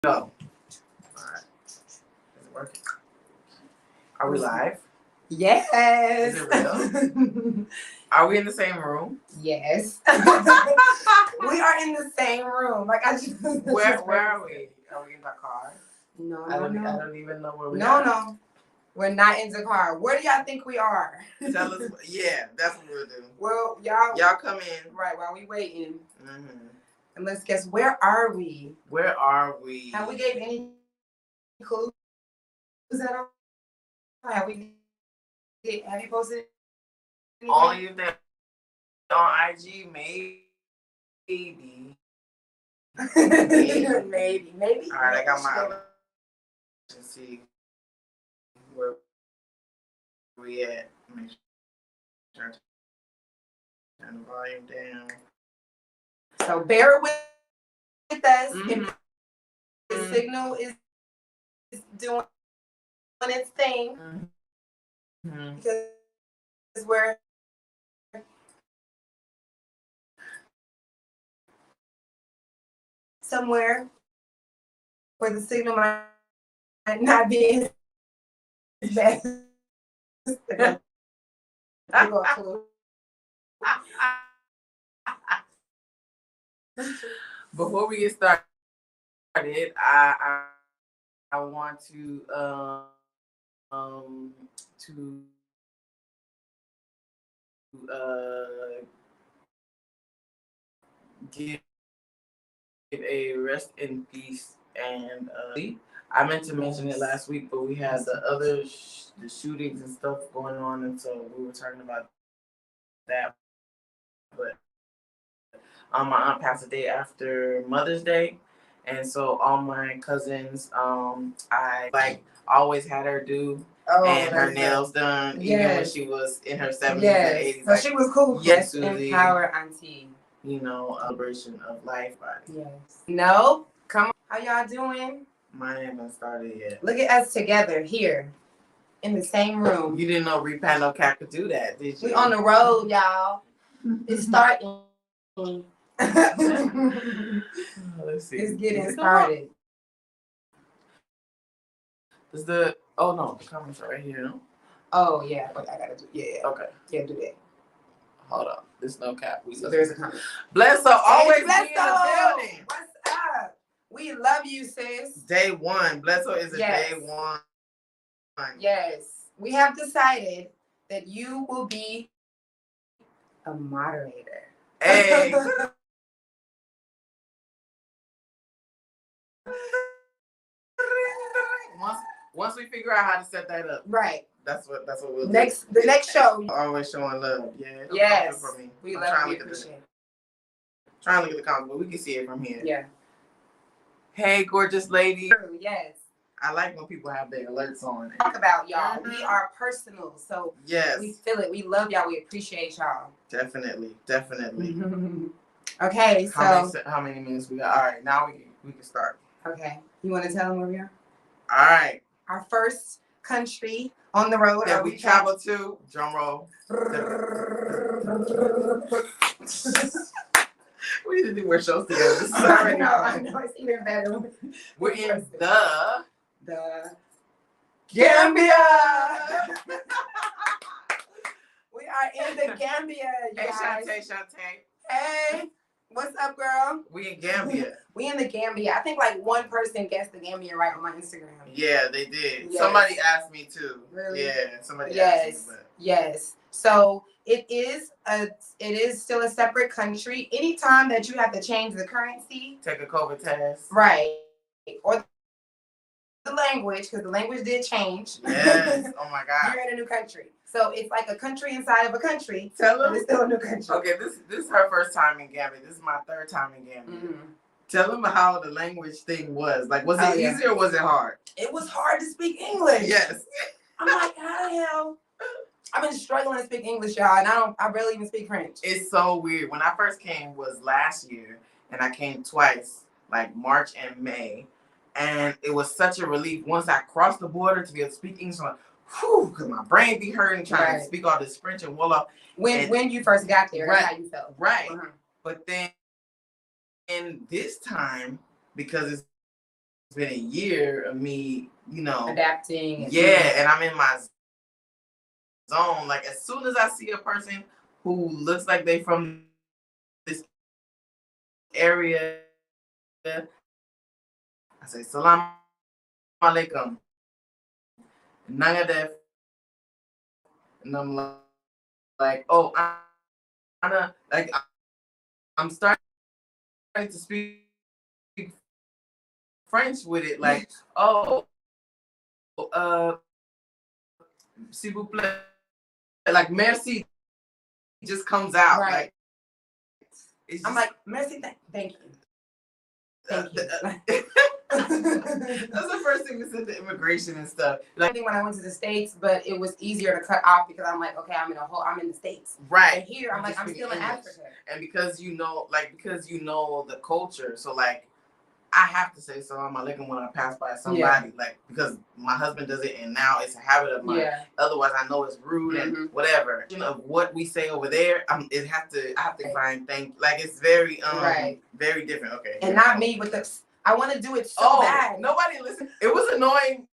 Go. All right. Is it working? Are we live? Yes. Is it real? Are we in the same room? Yes. We are in the same room. Like I just. Where are we? Are we in the car? No, I don't even know where we are. No. We're not in the car. Where do y'all think we are? Tell us. Yeah, that's what we'll do. Well, y'all come in. Right, while we waiting. Mm-hmm. And let's guess, where are we? Where are we? Have we gave any clues at all? Have you posted anything? Only if they're on IG, maybe. Maybe. All right, I got my. Let's see where we at. Make sure I turn the volume down. So bear with us. Mm-hmm. If the signal is doing its thing, Mm-hmm. because we're somewhere where the signal might not be as best. Before we get started, I want to give a rest in peace and I meant to mention it last week, but we had the other the shootings and stuff going on, and so we were talking about that. But my aunt passed the day after Mother's Day, and so all my cousins, I always had her do. And her nails done, even when she was in her 70s and 80s. So she was cool. Yes, empower auntie. Celebration of life. Yes. No, come on. How y'all doing? Mine haven't started yet. Look at us together here in the same room. You didn't know Repat No Cat could do that, did you? We on the road, y'all. It's starting. Let's see. It's getting started. Is the comments are right here, no? Oh yeah, but I gotta do Okay. Yeah, do that. Hold on. There's no cap. There's a comment. Bless her, always be in the building. What's up? We love you, sis. Day one. Bless her is a day one. Yes. We have decided that you will be a moderator. Hey. Once we figure out how to set that up. Right. That's what we'll do. The next show. Always showing love. Yeah. Yes. For me. We love you. Trying to look at the comments, but we can see it from here. Yeah. Hey, gorgeous lady. Yes. I like when people have their alerts on. Talk about y'all. Mm-hmm. We are personal, so yes, we feel it. We love y'all. We appreciate y'all. Definitely. Okay, so how many minutes we got? All right, now we can start. Okay, you want to tell them where we are? All right. Our first country on the road that we travel to. Drum roll. We need to do more shows together. I know. It's even better. We're in the Gambia. We are in the Gambia, you guys. Hey, Shantae. Hey, what's up, girl? We in Gambia. We in the Gambia. I think like one person guessed the Gambia right on my Instagram. Yeah, they did. Yes. Somebody asked me too. Really? Yeah, somebody asked me. But... Yes. So it is still a separate country. Anytime that you have to change the currency, take a COVID test. Right. Or the language, because the language did change. Yes. Oh my God. You're in a new country. So it's like a country inside of a country. Tell them. It's still a new country. Okay, this is her first time in Gambia. This is my third time in Gambia. Mm-hmm. Tell them how the language thing was. Like, was it easy or was it hard? It was hard to speak English. Yes. I'm like, how the hell? I've been struggling to speak English, y'all, and I barely even speak French. It's so weird. When I first came was last year, and I came twice, like March and May, and it was such a relief once I crossed the border to be able to speak English. I'm like, whew, because my brain be hurting trying to speak all this French and voila. When you first got there, that's how you felt. Right. Uh-huh. But then, and this time, because it's been a year of me, adapting. Yeah, and I'm in my zone. Like as soon as I see a person who looks like they from this area, I say salam alaikum. None of that. And I'm like, oh, I'm starting to speak French with it. Like, oh, s'il vous plaît. Like, merci just comes out. Right. Like, I'm like, merci, thank you. Thank you. That's the first thing we said to immigration and stuff. Like when I went to the States, but it was easier to cut off because I'm like, okay, I'm in the States. Right. And here I'm like, I'm still in Africa. And because you know the culture, so like I have to say salam alaikum when I pass by somebody, like because my husband does it and now it's a habit of mine. Yeah. Otherwise I know it's rude and whatever. Of what we say over there, I have to find like it's very very different. Okay. And not me with the I want to do it so bad. Nobody listened. It was annoying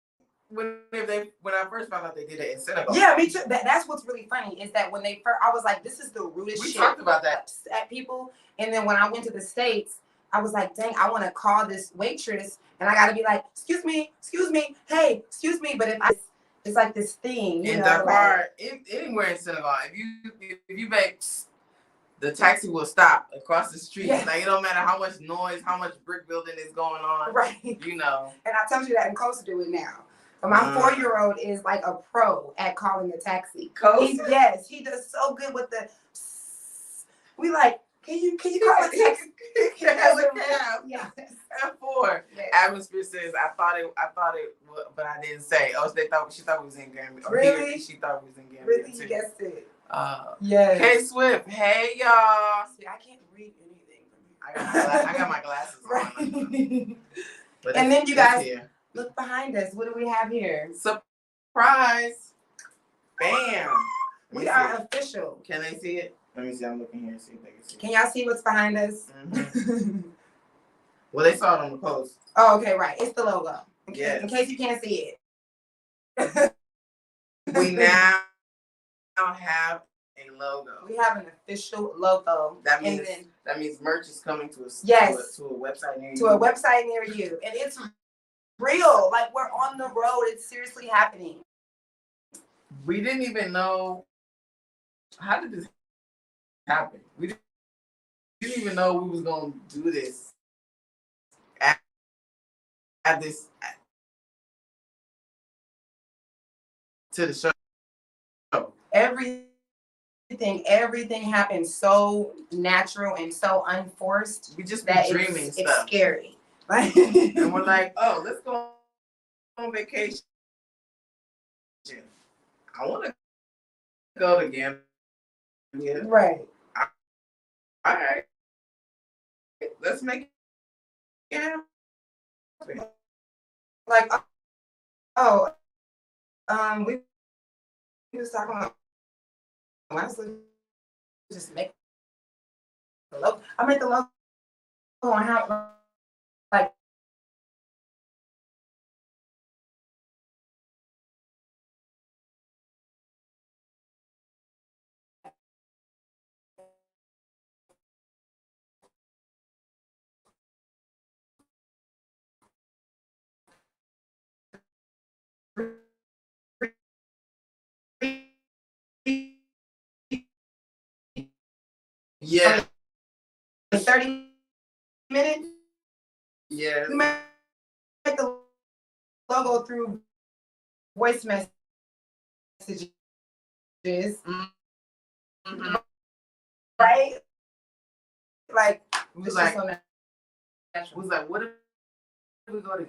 when I first found out they did it in synagogue. Yeah, me too. That's what's really funny is that when they first, I was like, this is the rudest shit. We talked about that at people, and then when I went to the States, I was like, dang, I want to call this waitress, and I got to be like, excuse me, hey, excuse me. But it's like this thing, in Dakar, anywhere in synagogue, if you make. The taxi will stop across the street. Yeah. Like it don't matter how much noise, how much brick building is going on. Right. You know. And I told you that, and Coast do it now. But my 4-year-old is like a pro at calling a taxi. Coast? Yes, he does so good with the. We like, can you call a taxi? As a cab. Yes. At 4. Yes. Atmosphere says I thought it, but I didn't say. Oh, she thought we was in Gambia. Really? She thought we was in Gambia. Really, too. you guessed it. Yes. Hey Swift. Hey y'all. See, I can't read anything. I got my glasses on. But and then you guys look behind us. What do we have here? Surprise! Bam! We are official. Can they see it? Let me see. I'm looking here and see if they can see it. Can y'all see what's behind us? Mm-hmm. Well, they saw it on the post. Oh, okay, right. It's the logo. Yes. In case you can't see it. We now have a logo. We have an official logo. That means merch is coming to a website near you. To a website near you. And it's real. Like we're on the road. It's seriously happening. We didn't even know how did this happen. We didn't even know we was gonna do this at this to the show. Everything happened so natural and so unforced. We just that dreaming it's scary. And we're like, oh, let's go on vacation. I want to go to Gambia. Right. All right. Let's make it happen. Like, we was talking about honestly just make the logo. I made the logo on how like Yeah. 30 minutes. Yeah. We made the logo through voice messages. Mm-hmm. Right? Like, was like, what if we go to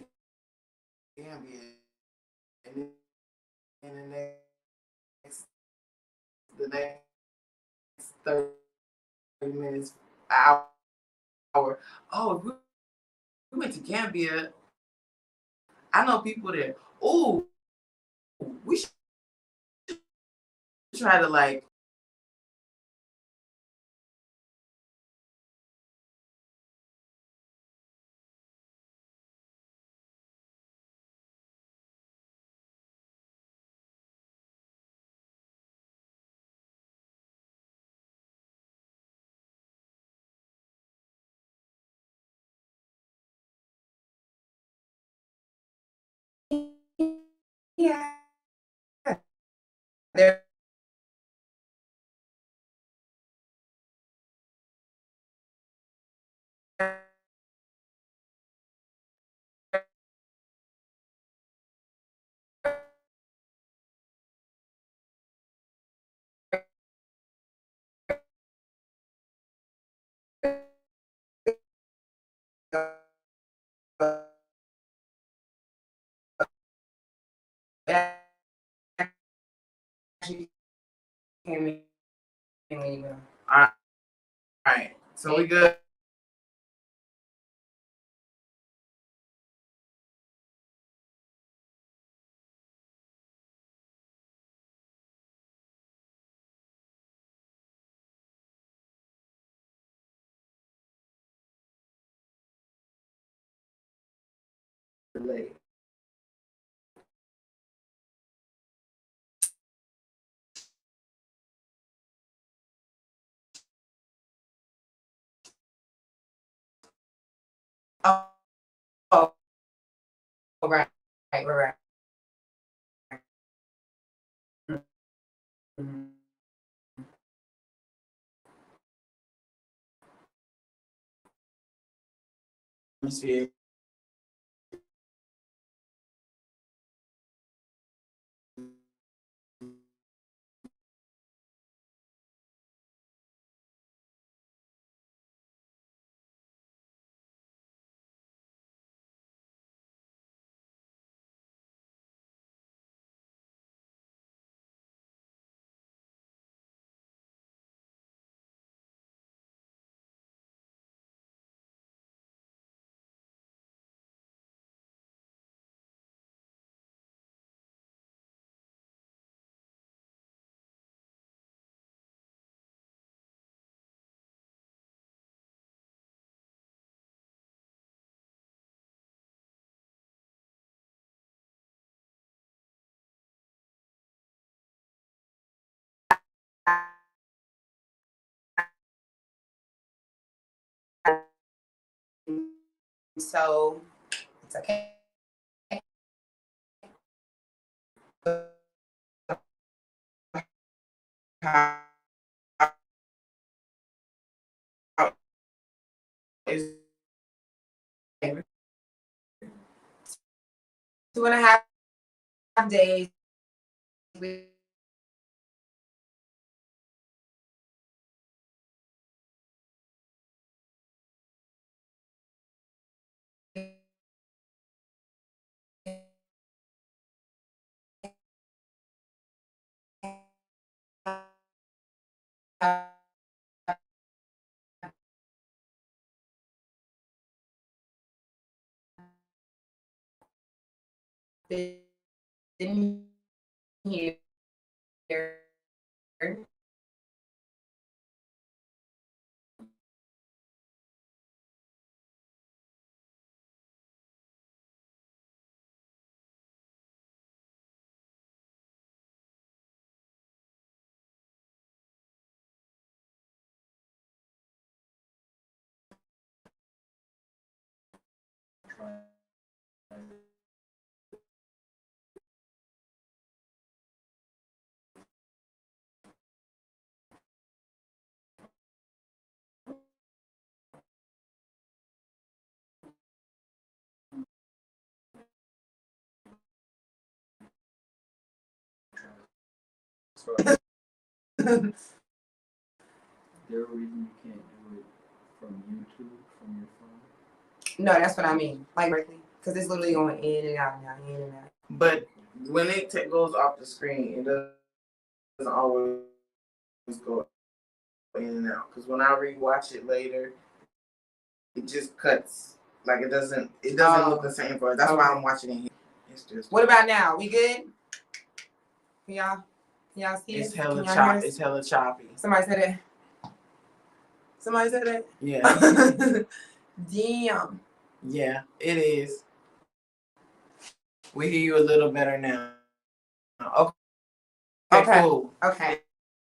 Gambia and in the next 30 minutes, hour. Oh, if we went to Gambia, I know people there. Oh, we should try to like Yeah. There. All right. So we good. Oh, oh, right, right. Mhm. Let me see. So it's okay. Is 2.5 days. Been here. There a reason you can't do it from YouTube from your phone? No, that's what I mean. Like directly, because it's literally going in and out now, in and out. but when it goes off the screen, it doesn't always go in and out. Because when I rewatch it later, it just cuts. Like it doesn't look the same for us. That's why I'm watching it here. It's just What about now? We good? Can y'all see it's us? hella Can y'all choppy. hear us? It's hella choppy. Somebody said it. Somebody said it. Yeah. Damn. Yeah, it is. We hear you a little better now. Okay. Okay. Cool. Okay.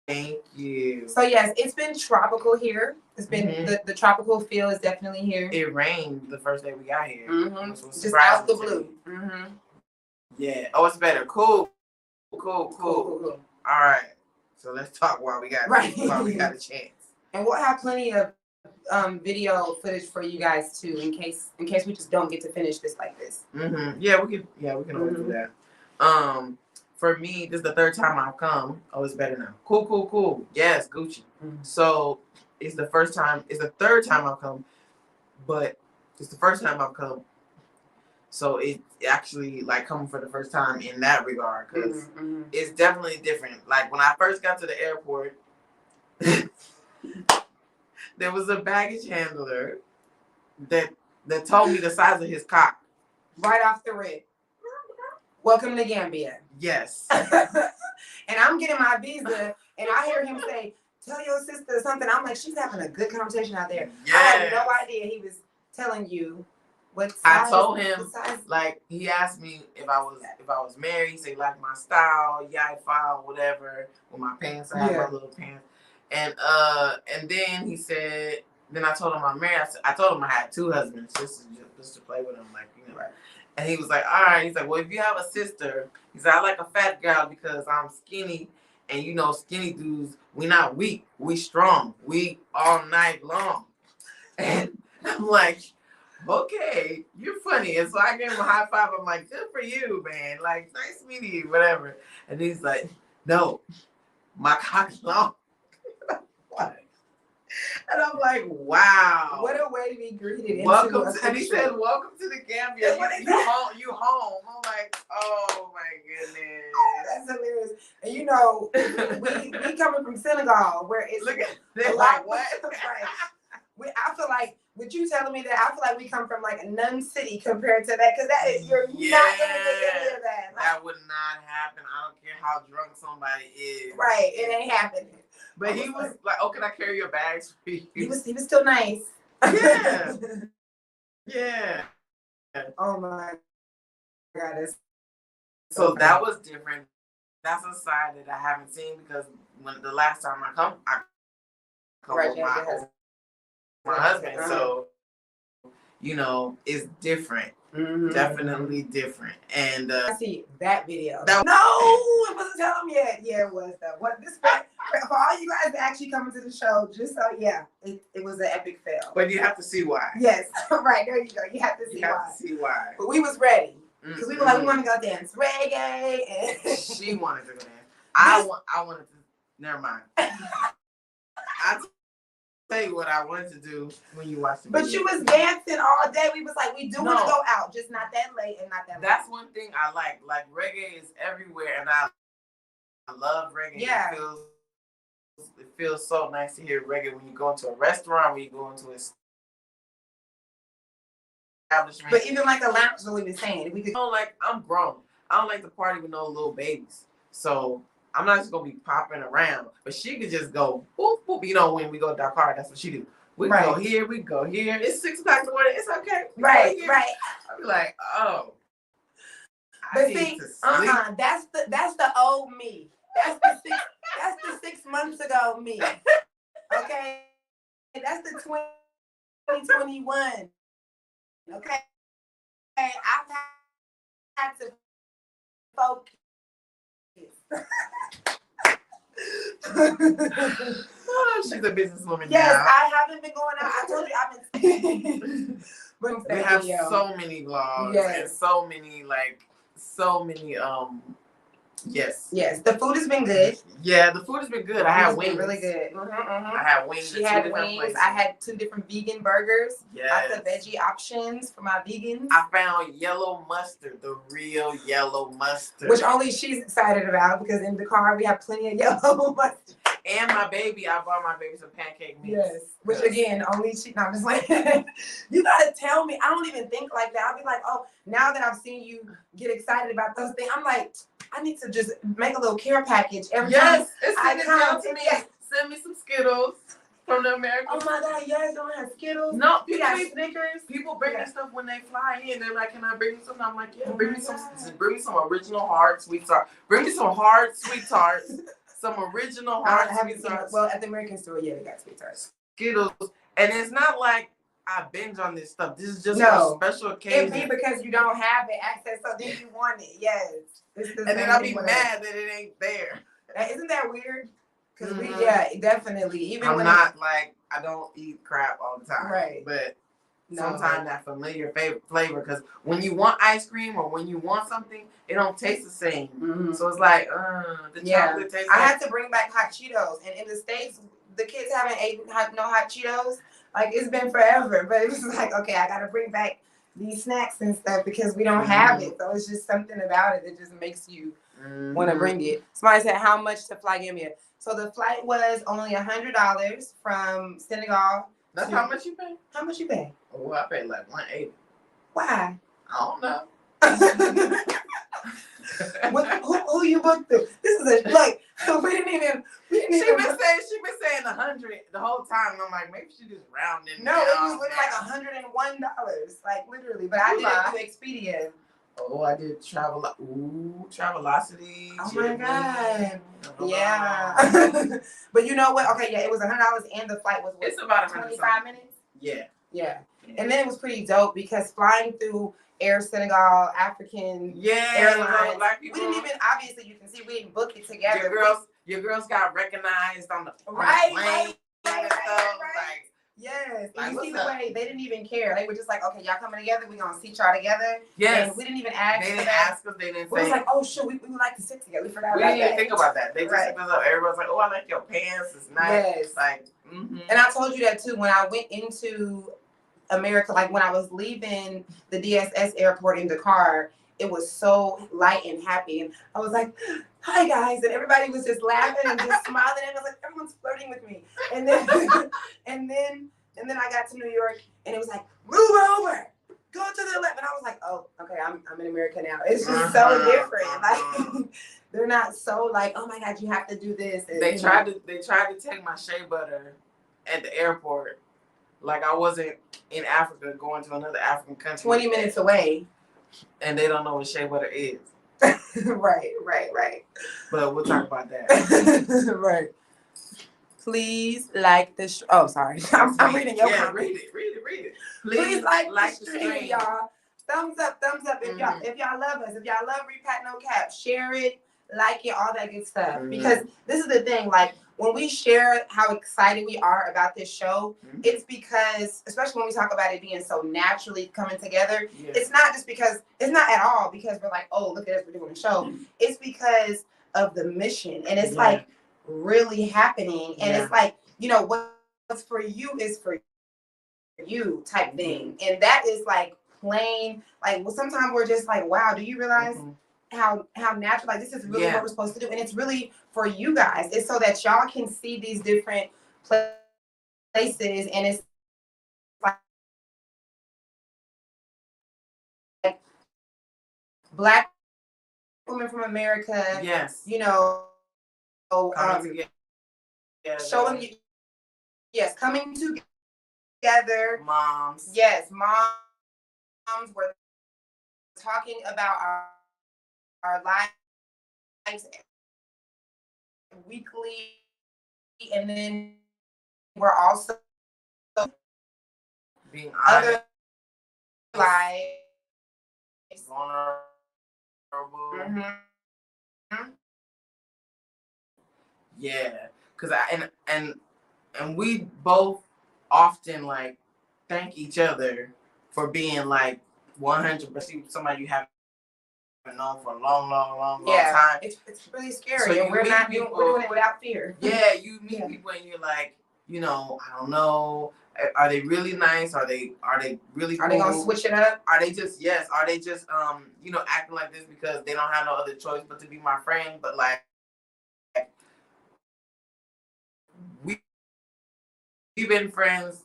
Thank you. So yes, it's been tropical here. It's been the tropical feel is definitely here. It rained the first day we got here. Just out the blue. Yeah. Oh, it's better. Cool. Cool. All right. So let's talk while we got a chance. And we'll have plenty of video footage for you guys too, in case we just don't get to finish this like this. Yeah, we can always do that. For me, this is the third time I've come. Oh, it's better now. Cool. Yes, Gucci. So it's the third time I've come, but it's the first time I've come. So it actually like coming for the first time in that regard, because it's definitely different. Like when I first got to the airport, there was a baggage handler that told me the size of his cock. Right off the rip. Welcome to Gambia. Yes. And I'm getting my visa, and I hear him say, "Tell your sister something." I'm like, she's having a good conversation out there. Yes. I had no idea he was telling you what size. I told him, like, he asked me if I was married. He said, like, my style, yai file, whatever, with my pants. I have my little pants. And then he said, then I told him I'm married. I told him I had 2 husbands, just to play with him, like, you know. Right. And he was like, all right. He's like, well, if you have a sister, he said, I like a fat girl because I'm skinny. And, you know, skinny dudes, we not weak. We strong. We all night long. And I'm like, okay, you're funny. And so I gave him a high five. I'm like, good for you, man. Like, nice meeting you, whatever. And he's like, no, my cock's long. What? And I'm like, wow. What a way to be greeted. And he said, welcome to the Gambia. You home. I'm like, oh my goodness. Oh, that's hilarious. And you know, we coming from Senegal, where it's look at this, like what? Right. I feel like with you telling me that, I feel like we come from like a nun city compared to that, because that is, you're not gonna get any of that. Like, that would not happen. I don't care how drunk somebody is. Right, it ain't happening. But he was like, oh, can I carry your bags for you? He was still nice. Yeah. Yeah. Oh my God. So that was different. That's a side that I haven't seen, because when the last time I come right, with my husband. So, you know, it's different. Definitely different. And I see that video. No, it wasn't tell him yet. Yeah, it was though. What this for all you guys that actually coming to the show, just so it was an epic fail. But you have to see why. Yes, right, there you go. You have to see why. But we was ready. Because we were like, we want to go dance reggae, and she wanted to go dance. I wanted to. Never mind. I tell you what I wanted to do when you watched the video. But you was dancing all day. We was like, we do want to go out, just not that late and not that. That's late. One thing I like. Like, reggae is everywhere, and I love reggae. Yeah. It feels so nice to hear reggae when you go into a restaurant, when you go into a establishment. But even like a lounge, what we were saying, we could. I'm grown. I don't like to party with no little babies. So I'm not just gonna be popping around. But she could just go boop boop. You know, when we go to Dakar, that's what she do. We go here, we go here. It's 6 o'clock in the morning. It's okay. Right. I'll be like, oh. But see, that's the old me. That's the 6 months ago me. Okay, that's the 2021. Okay, I've had to focus. Oh, she's a businesswoman. Yes, now. I haven't been going out. I told you I've been. We have so many vlogs and so many Yes. The food has been good. Yeah, the food has been good. I had wings. Really good. I had wings. She had wings. Places. I had 2 different vegan burgers. Yes. Lots of veggie options for my vegans. I found yellow mustard, the real yellow mustard. Which only she's excited about, because in the car we have plenty of yellow mustard. And my baby, I bought my baby some pancake mix. Yes. Which again, only she. No, I'm just like, you gotta tell me. I don't even think like that. I'll be like, oh, now that I've seen you get excited about those things, I'm like, I need to just make a little care package every time. Send it down to me. Send me some Skittles from the American. Oh my God, you guys don't have Skittles? No, you got Snickers. People bring me stuff when they fly in. They're like, can I bring you something? I'm like, yeah, bring me some original hard sweet tarts. Bring me some hard sweet tarts. Some original hard sweet tarts. Well, at the American store, they got sweet tarts. Skittles. And it's not like I binge on this stuff. This is just No. for special It occasions. be because you don't have the access, so then you want it. Yes. It's the And same then I'll thing be with mad that it ain't there. Isn't that weird? Because Mhm. yeah, definitely. Even I'm when not like, I don't eat crap all the time. Right. But No. sometimes that familiar flavor, because when you want ice cream or when you want something, it don't taste the same. Mhm. So it's like, the chocolate tastes I like. had to bring back hot Cheetos, and in the States, the kids haven't ate no hot Cheetos. Like, it's been forever, but it was like, okay, I gotta bring back these snacks and stuff because we don't have it. So it's just something about it that just makes you want to bring it. Somebody said, how much to fly Gambia? So the flight was only $100 from Senegal. That's how much you pay? How much you pay? Oh, I paid like $180. Why? I don't know. who you booked through? This is a look. We didn't even. She been saying 100 the whole time, and I'm like, maybe she just rounded. No, it was like $101, like literally. But I did it through Expedia. Oh, I did Travelocity. Oh my god. Yeah. But you know what? Okay, yeah, it was $100 and the flight was it's about 25 minutes. Yeah. And then it was pretty dope because flying through Air Senegal, African Airlines. We didn't even, obviously you can see we didn't book it together. Your girls got recognized on the plane. Right. Like, yes. Like, And you see the what's way they didn't even care. They were just like, okay, y'all coming together, we gonna seat y'all together. yes. And we didn't even ask. They didn't ask us, they didn't say. We was like, oh shit, we would like to sit together. We forgot we about didn't even think about that. They just Right. picked us up. Everybody's like, oh, I like your pants. It's nice. Yes. Like, And I told you that too when I went into America, like when I was leaving the DSS airport in Dakar, it was so light and happy. And I was like, hi guys. And everybody was just laughing and just smiling. And I was like, everyone's flirting with me. And then and then I got to New York and it was like, move over. Go to the left. And I was like, oh, okay, I'm in America now. It's just so different. Like they're not so like, oh my God, you have to do this. And, they tried to take my shea butter at the airport. Like I wasn't in Africa going to another African country. 20 minutes away. And they don't know what shea butter is. Right. But we'll talk about that. Right. Please like the oh, sorry. I'm reading your comments. Read it. Please like the stream, y'all. Thumbs up if y'all love us. If y'all love Repat No Cap, share it, like it, all that good stuff. Because this is the thing, like when we share how excited we are about this show, it's because, especially when we talk about it being so naturally coming together, it's not just because, it's not at all because we're like, oh, look at us, we're doing a show. It's because of the mission. And it's like really happening. And it's like, you know, what's for you is for you type thing. And that is like plain, like, well, sometimes we're just like, wow, do you realize how natural, like this is really what we're supposed to do. And it's really for you guys. It's so that y'all can see these different places. And it's like Black women from America. Yes. You know, showing you, coming together. Moms. Yes, moms were talking about our lives weekly, and then we're also being other lives. Vulnerable. Yeah, cause and we both often like thank each other for being like 100% somebody you haven't known for a long time. It's really scary, So and we're doing it without fear. Yeah, you meet people and you're like, you know, I don't know. Are they really nice? Are they really cool? Are they gonna switch it up? Are they just you know, acting like this because they don't have no other choice but to be my friend? But like we've been friends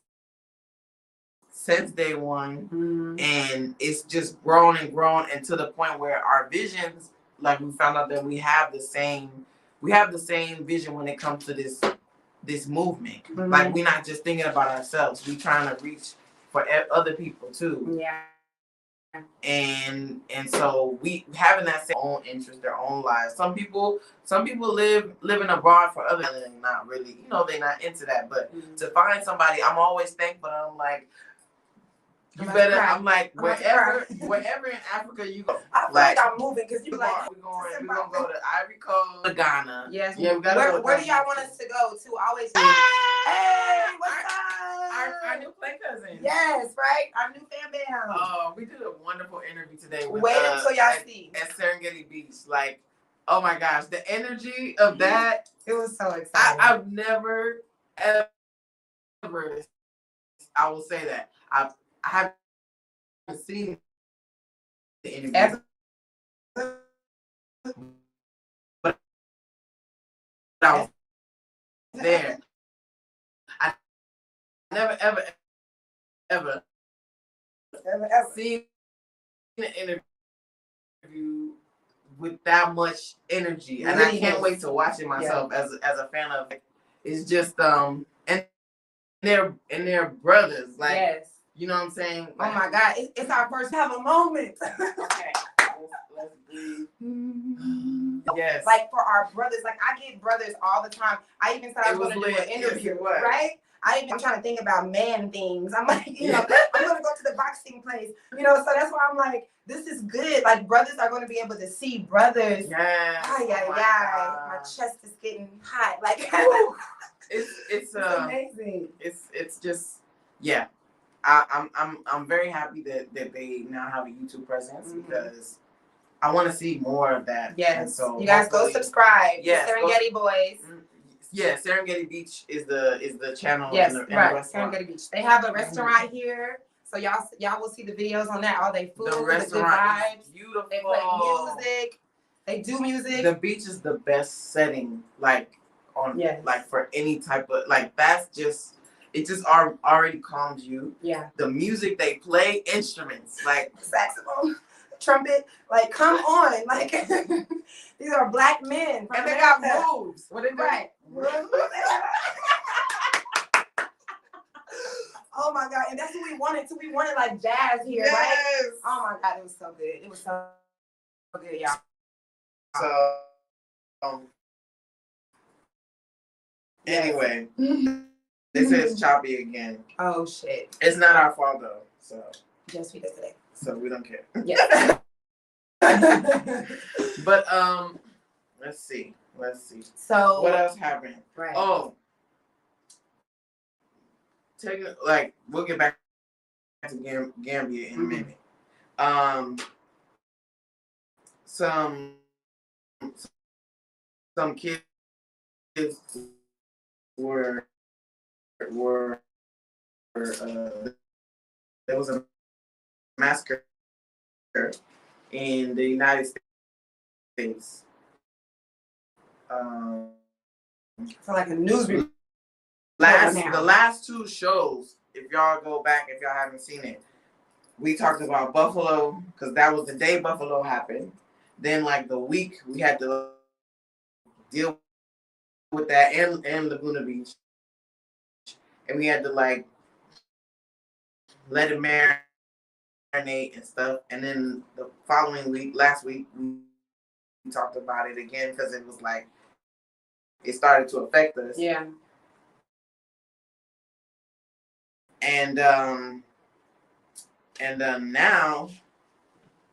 since day one, and it's just grown and to the point where our visions, like we found out that we have the same vision when it comes to this movement. Like we're not just thinking about ourselves. We're trying to reach for other people too. Yeah. And so we having that same own interest, their own lives. Some people living abroad for other and not really, you know, they're not into that. But to find somebody, I'm always thankful. I'm like, You I'm better. about to cry. I'm like I'm about to wherever in Africa you go. I feel like I'm moving because you like. We're gonna go to Ivory Coast, to Ghana. Yes. Yeah, we gotta go. Where do y'all want us to go to? Always. Hey, What's up? Our new play cousin. Yes, right. Our new fan band. We did a wonderful interview today. With, Wait until y'all see at Serengeti Beach. Like, oh my gosh, the energy of that. It was so exciting. I've never ever. I will say that I haven't seen the interview. But I was there. I never ever seen an interview with that much energy, and I can't wait to watch it myself as a fan of it. It's just and they're brothers, like yes. You know what I'm saying? Oh my God, it's our first have a moment. Okay, let's breathe. Yes. Like for our brothers, like I get brothers all the time. I even said I was going to do an interview, right? I'm trying to think about man things. I'm like, you know, I'm going to go to the boxing place, you know. So that's why I'm like, this is good. Like brothers are going to be able to see brothers. Yes. My chest is getting hot. Like it's amazing. It's just I'm very happy that they now have a YouTube presence because I want to see more of that. Yes. And so you guys go subscribe. Yes. Serengeti Boys. Yeah, Serengeti Beach is the channel. Yes, and the right. restaurant. Serengeti Beach. They have a restaurant here, so y'all will see the videos on that. All they food, the restaurant good vibes. is beautiful. They play music. They do music. The beach is the best setting, like like for any type of it just already calms you. Yeah. The music they play, instruments like saxophone, trumpet, like come on, like these are black men, and they got moves. What is right? Oh my God, and that's what we wanted too. We wanted like jazz here, right? Oh my God, it was so good. It was so good, y'all. So anyway, this is choppy again. Oh shit. It's not our fault though. So just because today. So we don't care. Yeah. But let's see. So what else happened? Right. Oh, we'll get back to Gambia in a minute. Some kids were there was a massacre in the United States. So like a news report. The last two shows, if y'all go back, if y'all haven't seen it, we talked about Buffalo because that was the day Buffalo happened. Then like the week we had to deal with that and Laguna Beach, and we had to like let it marinate and stuff. And then the following week, last week, we talked about it again because it was like it started to affect us. Yeah. And now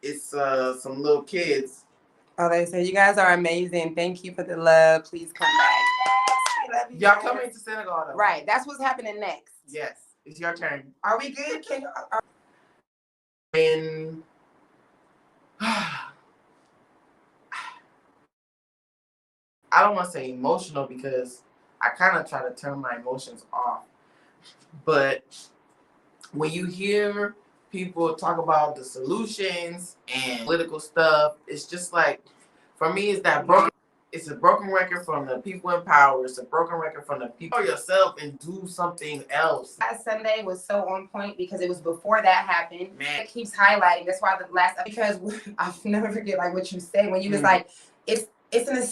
it's some little kids. Oh, they say you guys are amazing. Thank you for the love. Please come back. Yes, we love you. Y'all coming to Senegal though. Right. That's what's happening next. Yes. It's your turn. Are we good? Can and I don't want to say emotional because I kind of try to turn my emotions off. But when you hear people talk about the solutions and political stuff, it's just like, for me, it's a broken record from the people in power. It's a broken record from the people. For yourself and do something else. That Sunday was so on point because it was before that happened. Man. It keeps highlighting. That's why the last, because I'll never forget like what you said when you was like, it's a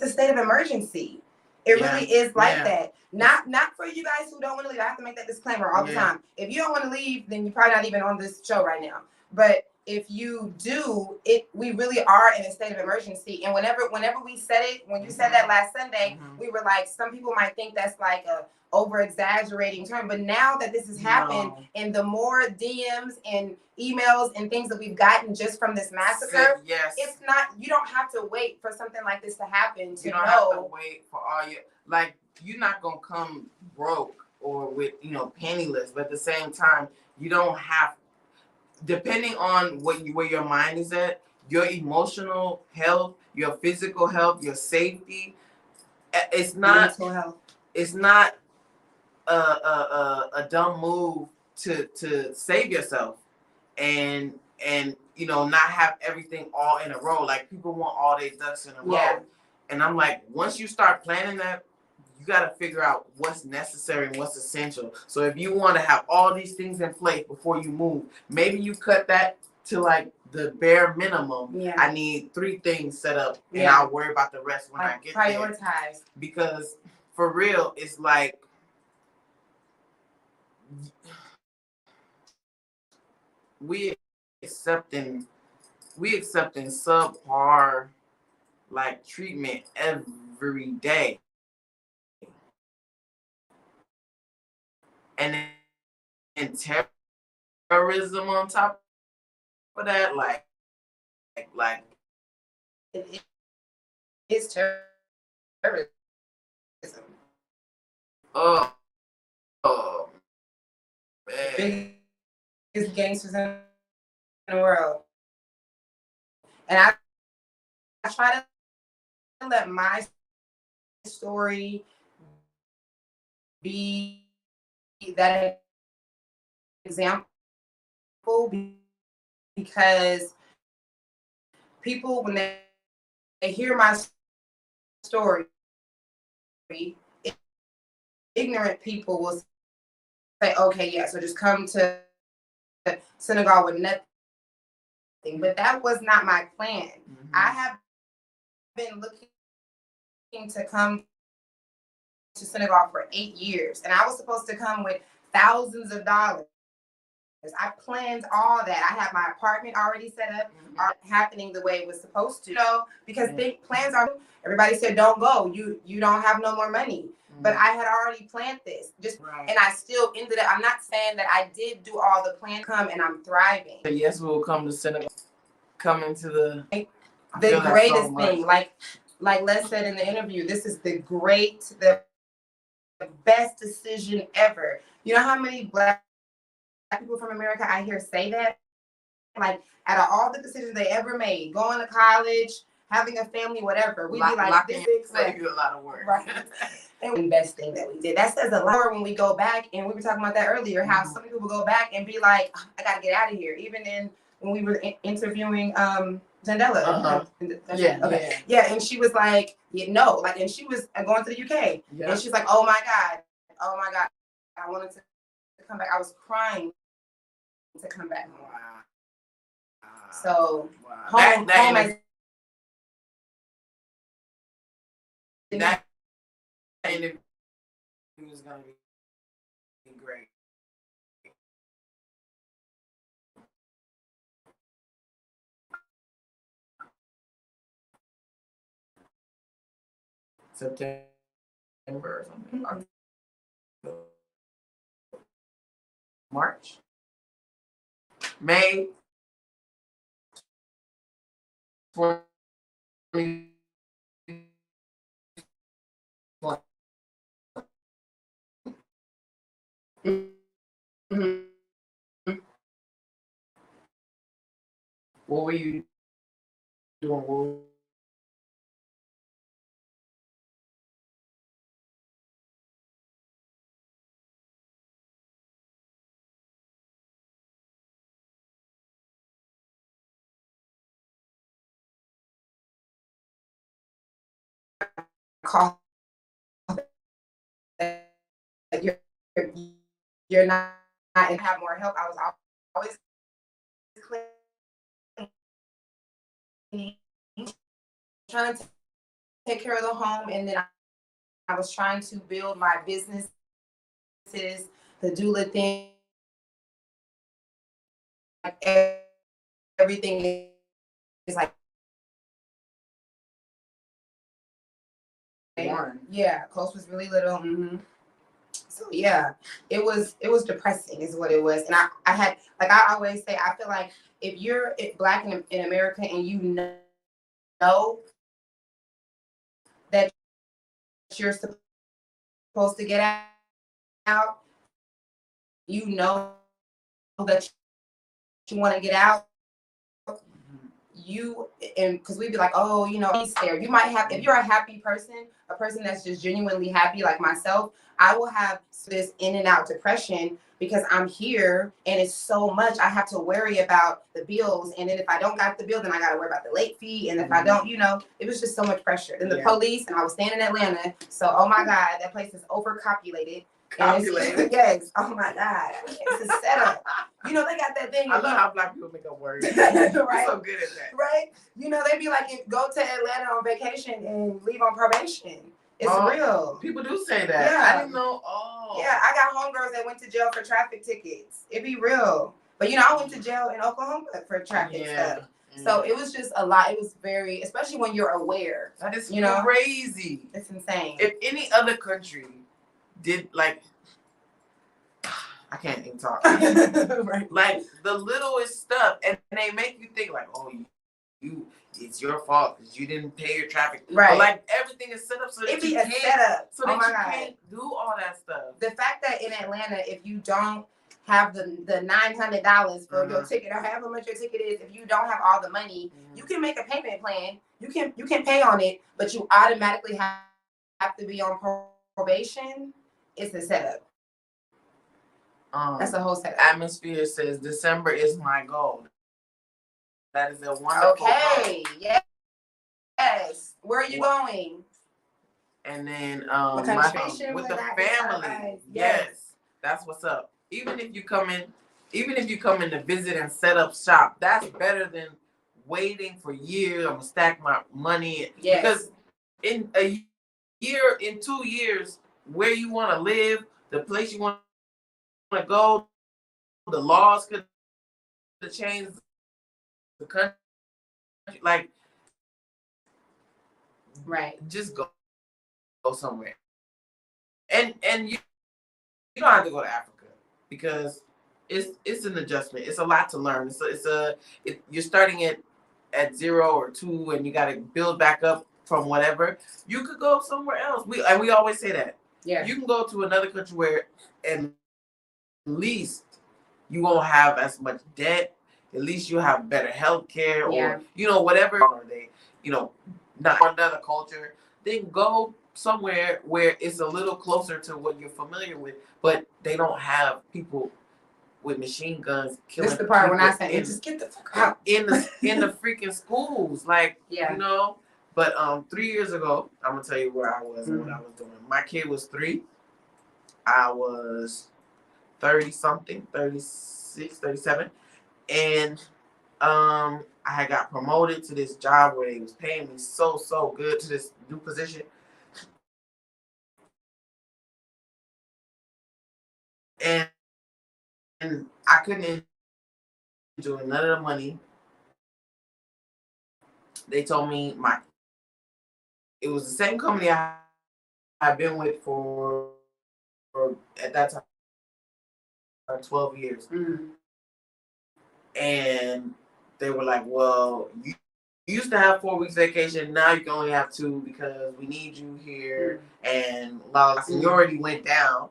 state of emergency. It really is like that. Not for you guys who don't want to leave. I have to make that disclaimer all the time. If you don't want to leave, then you're probably not even on this show right now. But if you do it, we really are in a state of emergency. And whenever we said it, when you said that last Sunday, we were like, some people might think that's like a over exaggerating term, but now that this has happened, and the more DMs and emails and things that we've gotten just from this massacre, it's not, you don't have to wait for something like this to happen to you don't have to wait for all your, like, you're not gonna come broke or with, you know, penniless, but at the same time, you don't have, depending on where your mind is at, your emotional health, your physical health, your safety, it's not mental health. It's not a dumb move to save yourself and you know, not have everything all in a row. Like, people want all their ducks in a row. And I'm like, once you start planning that, you got to figure out what's necessary and what's essential. So if you want to have all these things in place before you move, maybe you cut that to like the bare minimum. I need 3 things set up, and I'll worry about the rest when I get prioritize. there. Because for real, it's like, we accepting subpar like treatment every day, and then terrorism on top of that, like It's terrorism. oh man, Biggest gangsters in the world, and I try to let my story be that example, because people, when they hear my story, ignorant people will say, okay, yeah, so just come to synagogue with nothing. But that was not my plan. I have been looking to come to synagogue for 8 years, and I was supposed to come with thousands of dollars. I planned all that. I had my apartment already set up, happening the way it was supposed to. You know, because plans are. Everybody said, "Don't go. You don't have no more money." But I had already planned this, and I still ended up. I'm not saying that I did do all the plan come, and I'm thriving. Yes, we'll come to synagogue. Come into the greatest thing. Like Les said in the interview, this is the best decision ever. You know how many Black people from America I hear say that? Like, out of all the decisions they ever made, going to college, having a family, whatever, we'd be like, this is a lot of work. Right. And the best thing that we did. That says a lot when we go back, and we were talking about that earlier, how some people will go back and be like, oh, I gotta get out of here. Even when we were interviewing Zandela. Yeah, and she was like, no, like, and she was going to the UK, and she's like, oh my God, I wanted to come back. I was crying to come back. So home that interview is gonna be great. September or something. March, May 20. What were you doing? Call you're not and have more help. I was always cleaning, trying to take care of the home, and then I was trying to build my businesses, the doula thing, like everything is like One. yeah, clothes was really little. So yeah, it was depressing is what it was. And I had, like I always say, I feel like if you're black in America and you know that you're supposed to get out, you know that you want to get out, you, and because we'd be like, oh, you know, he's scared. You might have, if you're a happy person, a person that's just genuinely happy like myself, I will have this in and out depression because I'm here and it's so much I have to worry about the bills. And then if I don't got the bill, then I got to worry about the late fee. And if I don't, you know, it was just so much pressure. Then the police, and I was staying in Atlanta. So, oh my God, that place is overpopulated. Yes. Oh my God. It's a setup. You know, they got that thing. I love how black people make up words. Right. They're so good at that. Right? You know, they be like, go to Atlanta on vacation and leave on probation. It's real. People do say that. Yeah. I didn't know. Oh. Yeah, I got homegirls that went to jail for traffic tickets. It be real. But, you know, I went to jail in Oklahoma for traffic stuff. So it was just a lot. It was very, especially when you're aware. That is you know? crazy. It's insane. If any other country did, like, I can't even talk. Right. Like the littlest stuff, and they make you think like, oh, you it's your fault because you didn't pay your traffic. Right. But like everything is set up so that It be you a can't, setup. so Oh that my you God. can't do all that stuff. The fact that in Atlanta, if you don't have the $900 for your ticket or however much your ticket is, if you don't have all the money, you can make a payment plan. You can pay on it, but you automatically have to be on probation. It's a setup. That's a whole setup. Atmosphere says December is my goal. That is a wonderful Okay. Goal. Yes. Where are you going? And then with the family. Yes. That's what's up. Even if you come in to visit and set up shop, that's better than waiting for years. I'm gonna stack my money. Yes. Because in a year, in 2 years, where you want to live, the place you want to go, the laws could change the country. Like, right. Just go somewhere. And you don't have to go to Africa because it's an adjustment. It's a lot to learn. You're starting at 0 or 2, and you got to build back up from whatever. You could go somewhere else. We always say that. Yeah. You can go to another country where at least you won't have as much debt. At least you have better health care, or whatever. Or they, not another culture. Then go somewhere where it's a little closer to what you're familiar with, but they don't have people with machine guns killing. This is the part when I say, just get the fuck out in the freaking schools, like But 3 years ago, I'm gonna tell you where I was and what I was doing. My kid was 3. I was 30 something, 36, 37, and I had got promoted to this job where they was paying me so good to this new position. And I couldn't enjoy none of the money. They told me it was the same company I've been with for at that time 12 years. And they were like, well, you used to have 4 weeks vacation, now you can only have 2 because we need you here, and seniority went down.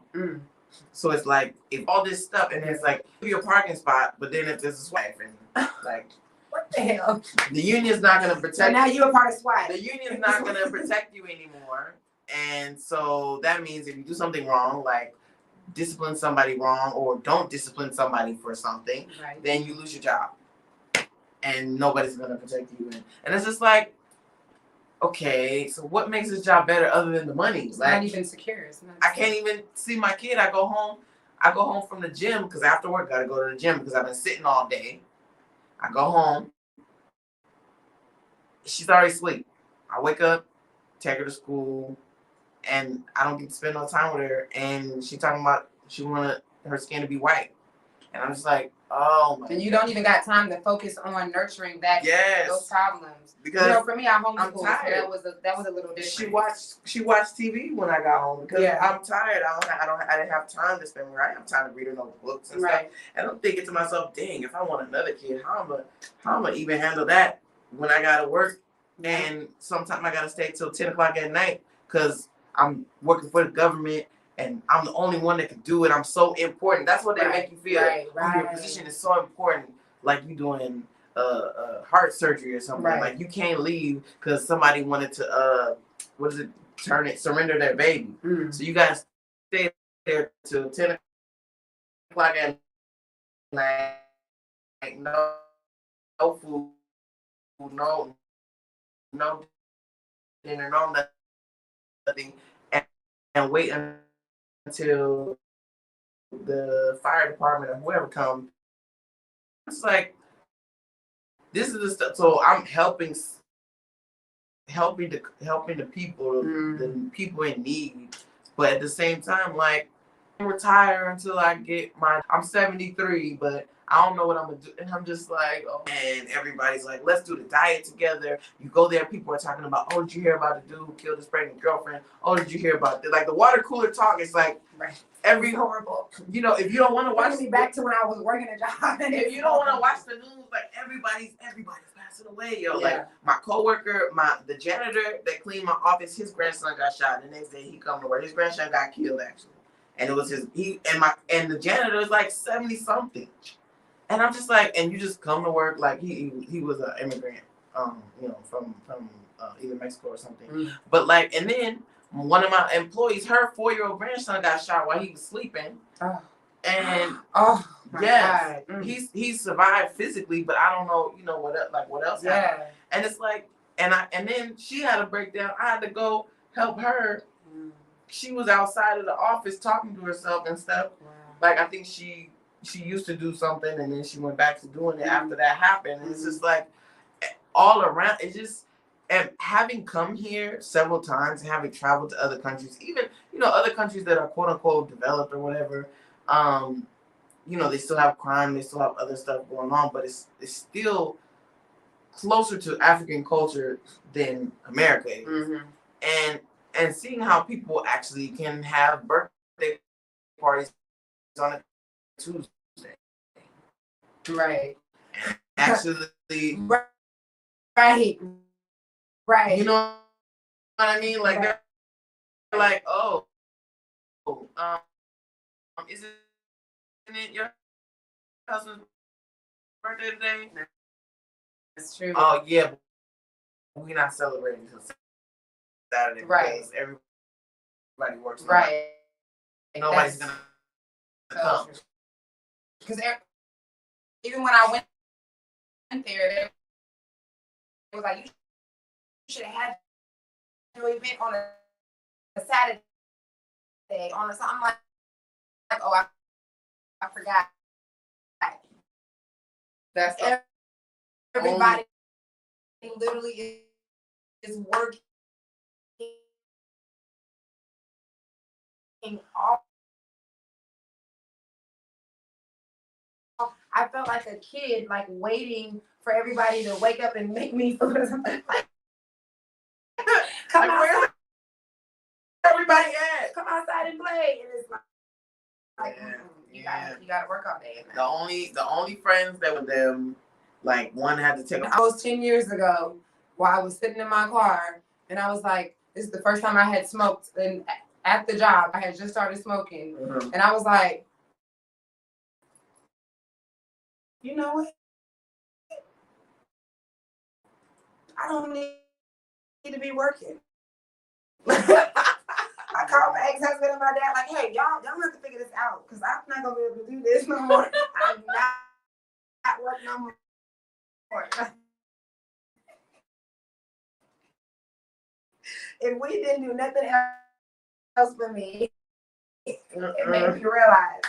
So it's like, if all this stuff, and it's like, give you a parking spot, but then if there's a SWAT, and like, what the hell? The union's not going to protect you. So now you're a part of SWAT. The union's not going to protect you anymore. And so that means if you do something wrong, like discipline somebody wrong or don't discipline somebody for something, then you lose your job. And nobody's going to protect you. And it's just like, okay, so what makes this job better other than the money? It's not even secure. I can't even see my kid. I go home from the gym because after work, got to go to the gym because I've been sitting all day. I go home. She's already asleep. I wake up, take her to school, and I don't get to spend no time with her. And she talking about she wanted her skin to be white. And I'm just like, Oh my. And you don't even got time to focus on nurturing that those problems. Because for me, I homeschooled, I'm tired. so that was a little different. She watched TV when I got home because Yeah. I'm tired. I didn't have time to spend with her. I didn't have time to read her no books and stuff. And I'm thinking to myself, dang, if I want another kid, how am I even handle that when I gotta work and sometimes I gotta stay till 10 o'clock at night because I'm working for the government and I'm the only one that can do it. I'm so important. That's what they make you feel. Oh, your position is so important, like you doing heart surgery or something. Like you can't leave because somebody wanted to surrender their baby. So you gotta stay there till 10 o'clock at night. No food, no dinner, no nothing, and wait until the fire department or whoever comes. It's like this is the stuff. So I'm helping the people, the people in need, but at the same time, like I retire until I get I'm 73, but I don't know what I'm gonna do, and I'm just like, oh, and everybody's like, let's do the diet together. You go there, people are talking about, oh, did you hear about the dude who killed his pregnant girlfriend? Oh, did you hear about that? Like the water cooler talk is like every horrible. You know, if you don't want to watch me back to when I was working a job. If you don't want to watch the news, like everybody's passing away, yo. Like my coworker, the janitor that cleaned my office, his grandson got shot. The next day he come to work, his grandson got killed actually, and it was and the janitor is like 70 something, and I'm just like, and you just come to work like he was an immigrant, you know, from either Mexico or something, but like, and then one of my employees, her 4-year-old grandson got shot while he was sleeping. And God. He survived physically, but I don't know, you know, what else happened. And it's like, and then she had a breakdown. I had to go help her. She was outside of the office talking to herself and stuff. Like I think she used to do something and then she went back to doing it after that happened. And it's just like all around. It's just, and having come here several times, having traveled to other countries, even, you know, other countries that are quote unquote developed or whatever, you know, they still have crime, they still have other stuff going on, but it's still closer to African culture than America is. And seeing how people actually can have birthday parties on a Tuesday. Actually, you know what I mean? Like they're like, oh, isn't it your husband's birthday today? That's true. Oh yeah, but we're not celebrating until Saturday because everybody works. Nobody's gonna come. Because even when I went there, it was like, you should have had your event on a Saturday. I'm like, oh, I forgot. That's everybody literally is working all. I felt like a kid, like waiting for everybody to wake up and make me food or something. Like, come outside. Everybody at? Come outside and play. And it's like you gotta work all day. The only friends that were them, like one had to take. I was 10 years ago while I was sitting in my car and I was like, this is the first time I had smoked, and at the job I had just started smoking, and I was like, you know what? I don't need to be working. I called my ex-husband and my dad, like, hey, y'all have to figure this out because I'm not gonna be able to do this no more. I'm not working no more. If we didn't do nothing else for me, it made me realize,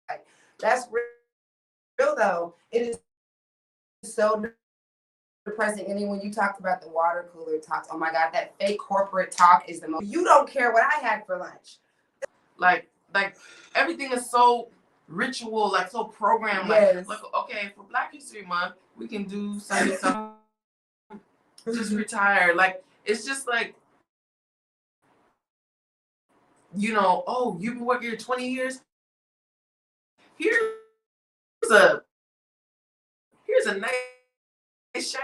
like, that's real though. It is so depressing. And then when you talked about the water cooler talks, oh my God, that fake corporate talk is the most. You don't care what I had for lunch. Like everything is so ritual, like so programmed. Yes. Like okay, for Black History Month, we can do something, just retire. Like it's just like, oh, you've been working here 20 years. Here's a here's a nice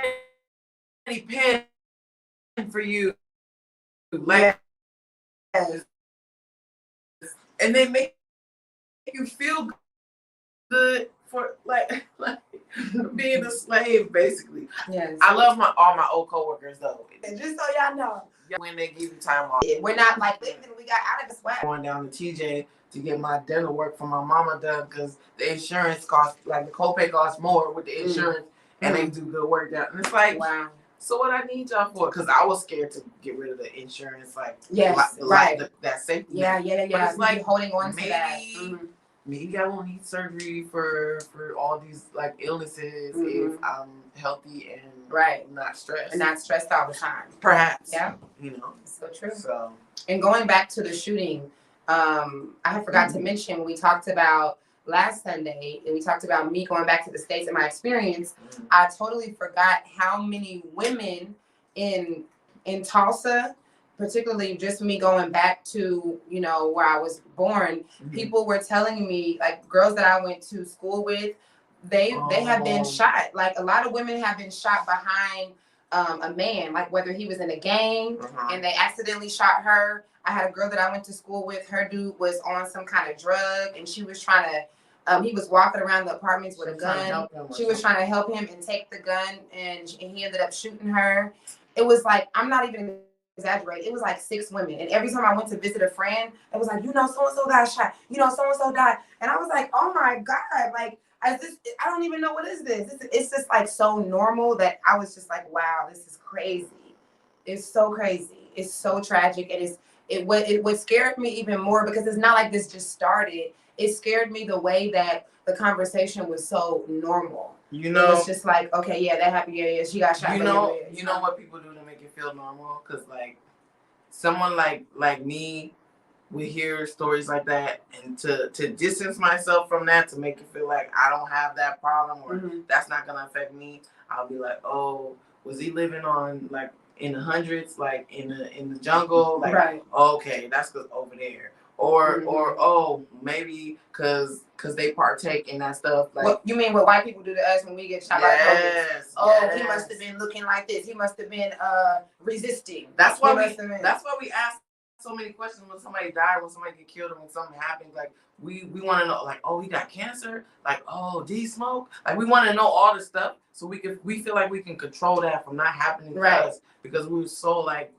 shiny pen for you. Like, Yes. and they make you feel good for like being a slave, basically. Yes. I love all my old coworkers though. And just so y'all know, When they give you time off, we're not like leaving. We got out of the sweat. Going down to TJ to get my dental work for my mama done because the insurance costs, like the copay costs more with the insurance, and they do good work down. And it's like, wow. So what I need y'all for? Because I was scared to get rid of the insurance, like yes, right, that safety. Yeah. But it's like holding on maybe, to that. Maybe I won't need surgery for all these like illnesses if I'm healthy and not stressed. And not stressed all the time. Perhaps. Yeah. So true. So. And going back to the shooting, I forgot to mention, we talked about last Sunday, and we talked about me going back to the States and my experience. I totally forgot how many women in Tulsa, particularly just me going back to, where I was born, people were telling me, like girls that I went to school with, they have been shot. Like a lot of women have been shot behind a man, like whether he was in a gang and they accidentally shot her. I had a girl that I went to school with, her dude was on some kind of drug and she was trying to, he was walking around the apartments with a gun. She was trying to help him and take the gun and he ended up shooting her. It was like, I'm not even exaggerating. It was like 6 women. And every time I went to visit a friend, it was like, so-and-so got shot. So-and-so died. And I was like, oh my God, like, I don't even know what is this. It's just like so normal that I was just like, wow, this is crazy. It's so crazy. It's so tragic. And what scared me even more, because it's not like this just started. It scared me the way that the conversation was so normal. It was just like, okay, yeah, that happened. Yeah, she got shot. You know what people do to make it feel normal? Because like someone like me would hear stories like that, and to distance myself from that, to make it feel like I don't have that problem or that's not gonna affect me, I'll be like, oh, was he living on like in the hundreds, like in the jungle, like okay, that's cause over there, or oh, maybe cause they partake in that stuff. Like, what you mean what white people do to us when we get shot by police? Oh, he must have been looking like this. He must have been resisting. That's why we ask so many questions when somebody died, when somebody get killed, or when something happens. Like we want to know, like, oh, he got cancer. Like, oh, did he smoke? Like, we want to know all this stuff so we feel like we can control that from not happening to us, because we were so like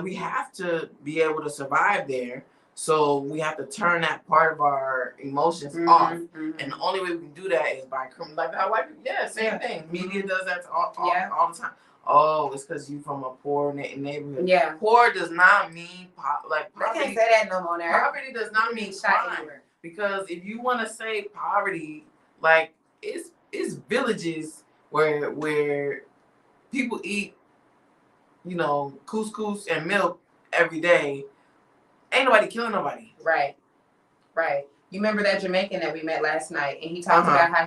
we have to be able to survive there. So we have to turn that part of our emotions off, and the only way we can do that is by like how white people. Yeah, same thing. Media does that all the time. Oh, it's because you from a poor neighborhood. Yeah. Poor does not mean like poverty. I can't say that no more now. Poverty does not mean crime. Because if you want to say poverty, like it's villages where people eat, couscous and milk every day. Ain't nobody killing nobody. Right. You remember that Jamaican that we met last night, and he talked about how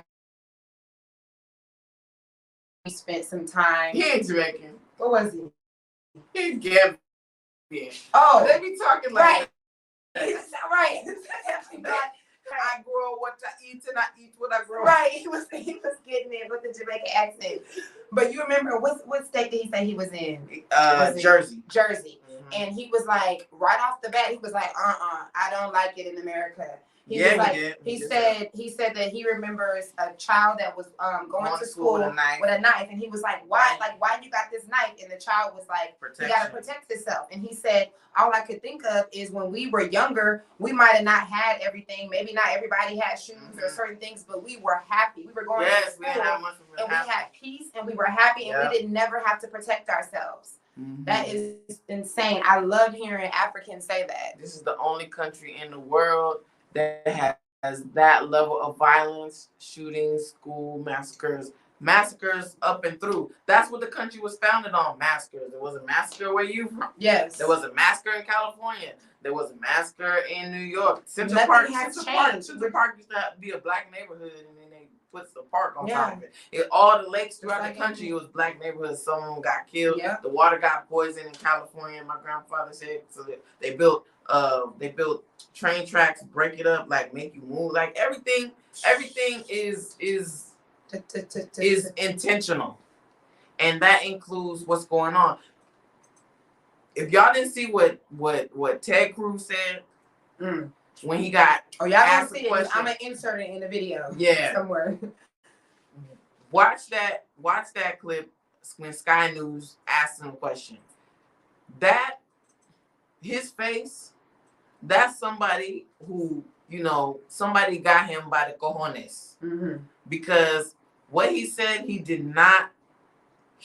he spent some time. He ain't Jamaican. What was he? He's Gambian. Oh, they be talking like right. I grow what I eat and I eat what I grow. Right. He was getting it with the Jamaican accent. But you remember what state did he say he was in? Jersey. And he was like, right off the bat, he was like, I don't like it in America. He said that he remembers a child that was going to school with a knife, and he was like, why you got this knife? And the child was like, he got to protect himself. And he said, all I could think of is when we were younger, we might have not had everything. Maybe not everybody had shoes or certain things, but we were happy. We were going to school, and we had peace, and we were happy, and we didn't never have to protect ourselves. That is insane. I love hearing Africans say that. This is the only country in the world that has that level of violence, shootings, school massacres massacres up and through. That's what the country was founded on, massacres. There was a massacre where you from. Yes. There was a massacre in California. There was a massacre in New York. Central Nothing Park, has Central Park, changed. Central Park used to be a black neighborhood, and then they put the park on Yeah. top of it. All the lakes throughout like the country, in- it was black neighborhoods. Someone got killed. Yeah. The water got poisoned in California. My grandfather said so. They built train tracks, break it up, like make you move, like everything is intentional, and that includes what's going on. If y'all didn't see what Ted Cruz said when he got y'all gonna asked see a it. question, I'm gonna insert it in the video. Yeah. Somewhere. Watch that clip when Sky News asked him a question. That his face, that's somebody who, somebody got him by the cojones. Because what he said, he didn't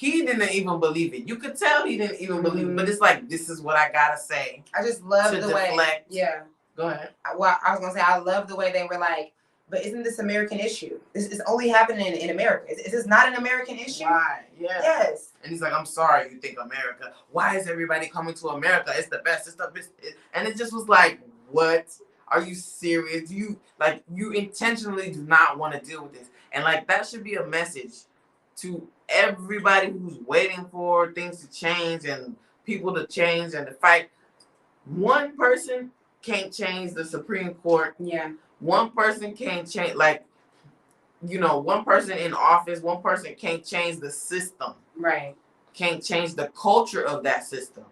even believe it. You could tell he didn't even believe it. But it's like, this is what I gotta say. I just love the deflect. way. Yeah. Go ahead. Well, I was gonna say I love the way they were like, but isn't this American issue? This is only happening in America. Is this not an American issue? Why? Yeah. Yes. And he's like, I'm sorry you think America. Why is everybody coming to America? It's the best. It's the best. And it just was like, what? Are you serious? You intentionally do not want to deal with this. And like, that should be a message to everybody who's waiting for things to change and people to change and to fight. One person can't change the Supreme Court. Yeah. One person can't change, one person in office, one person can't change the system. Right. Can't change the culture of that system.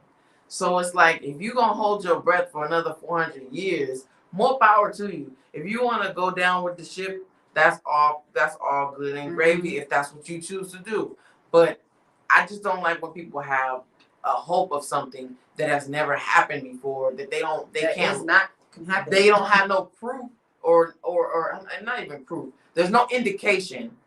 So it's like, if you're going to hold your breath for another 400 years, more power to you. If you want to go down with the ship, that's all good and gravy if that's what you choose to do. But I just don't like when people have a hope of something that has never happened before, that they can't happen. They don't have no proof or not even proof. There's no indication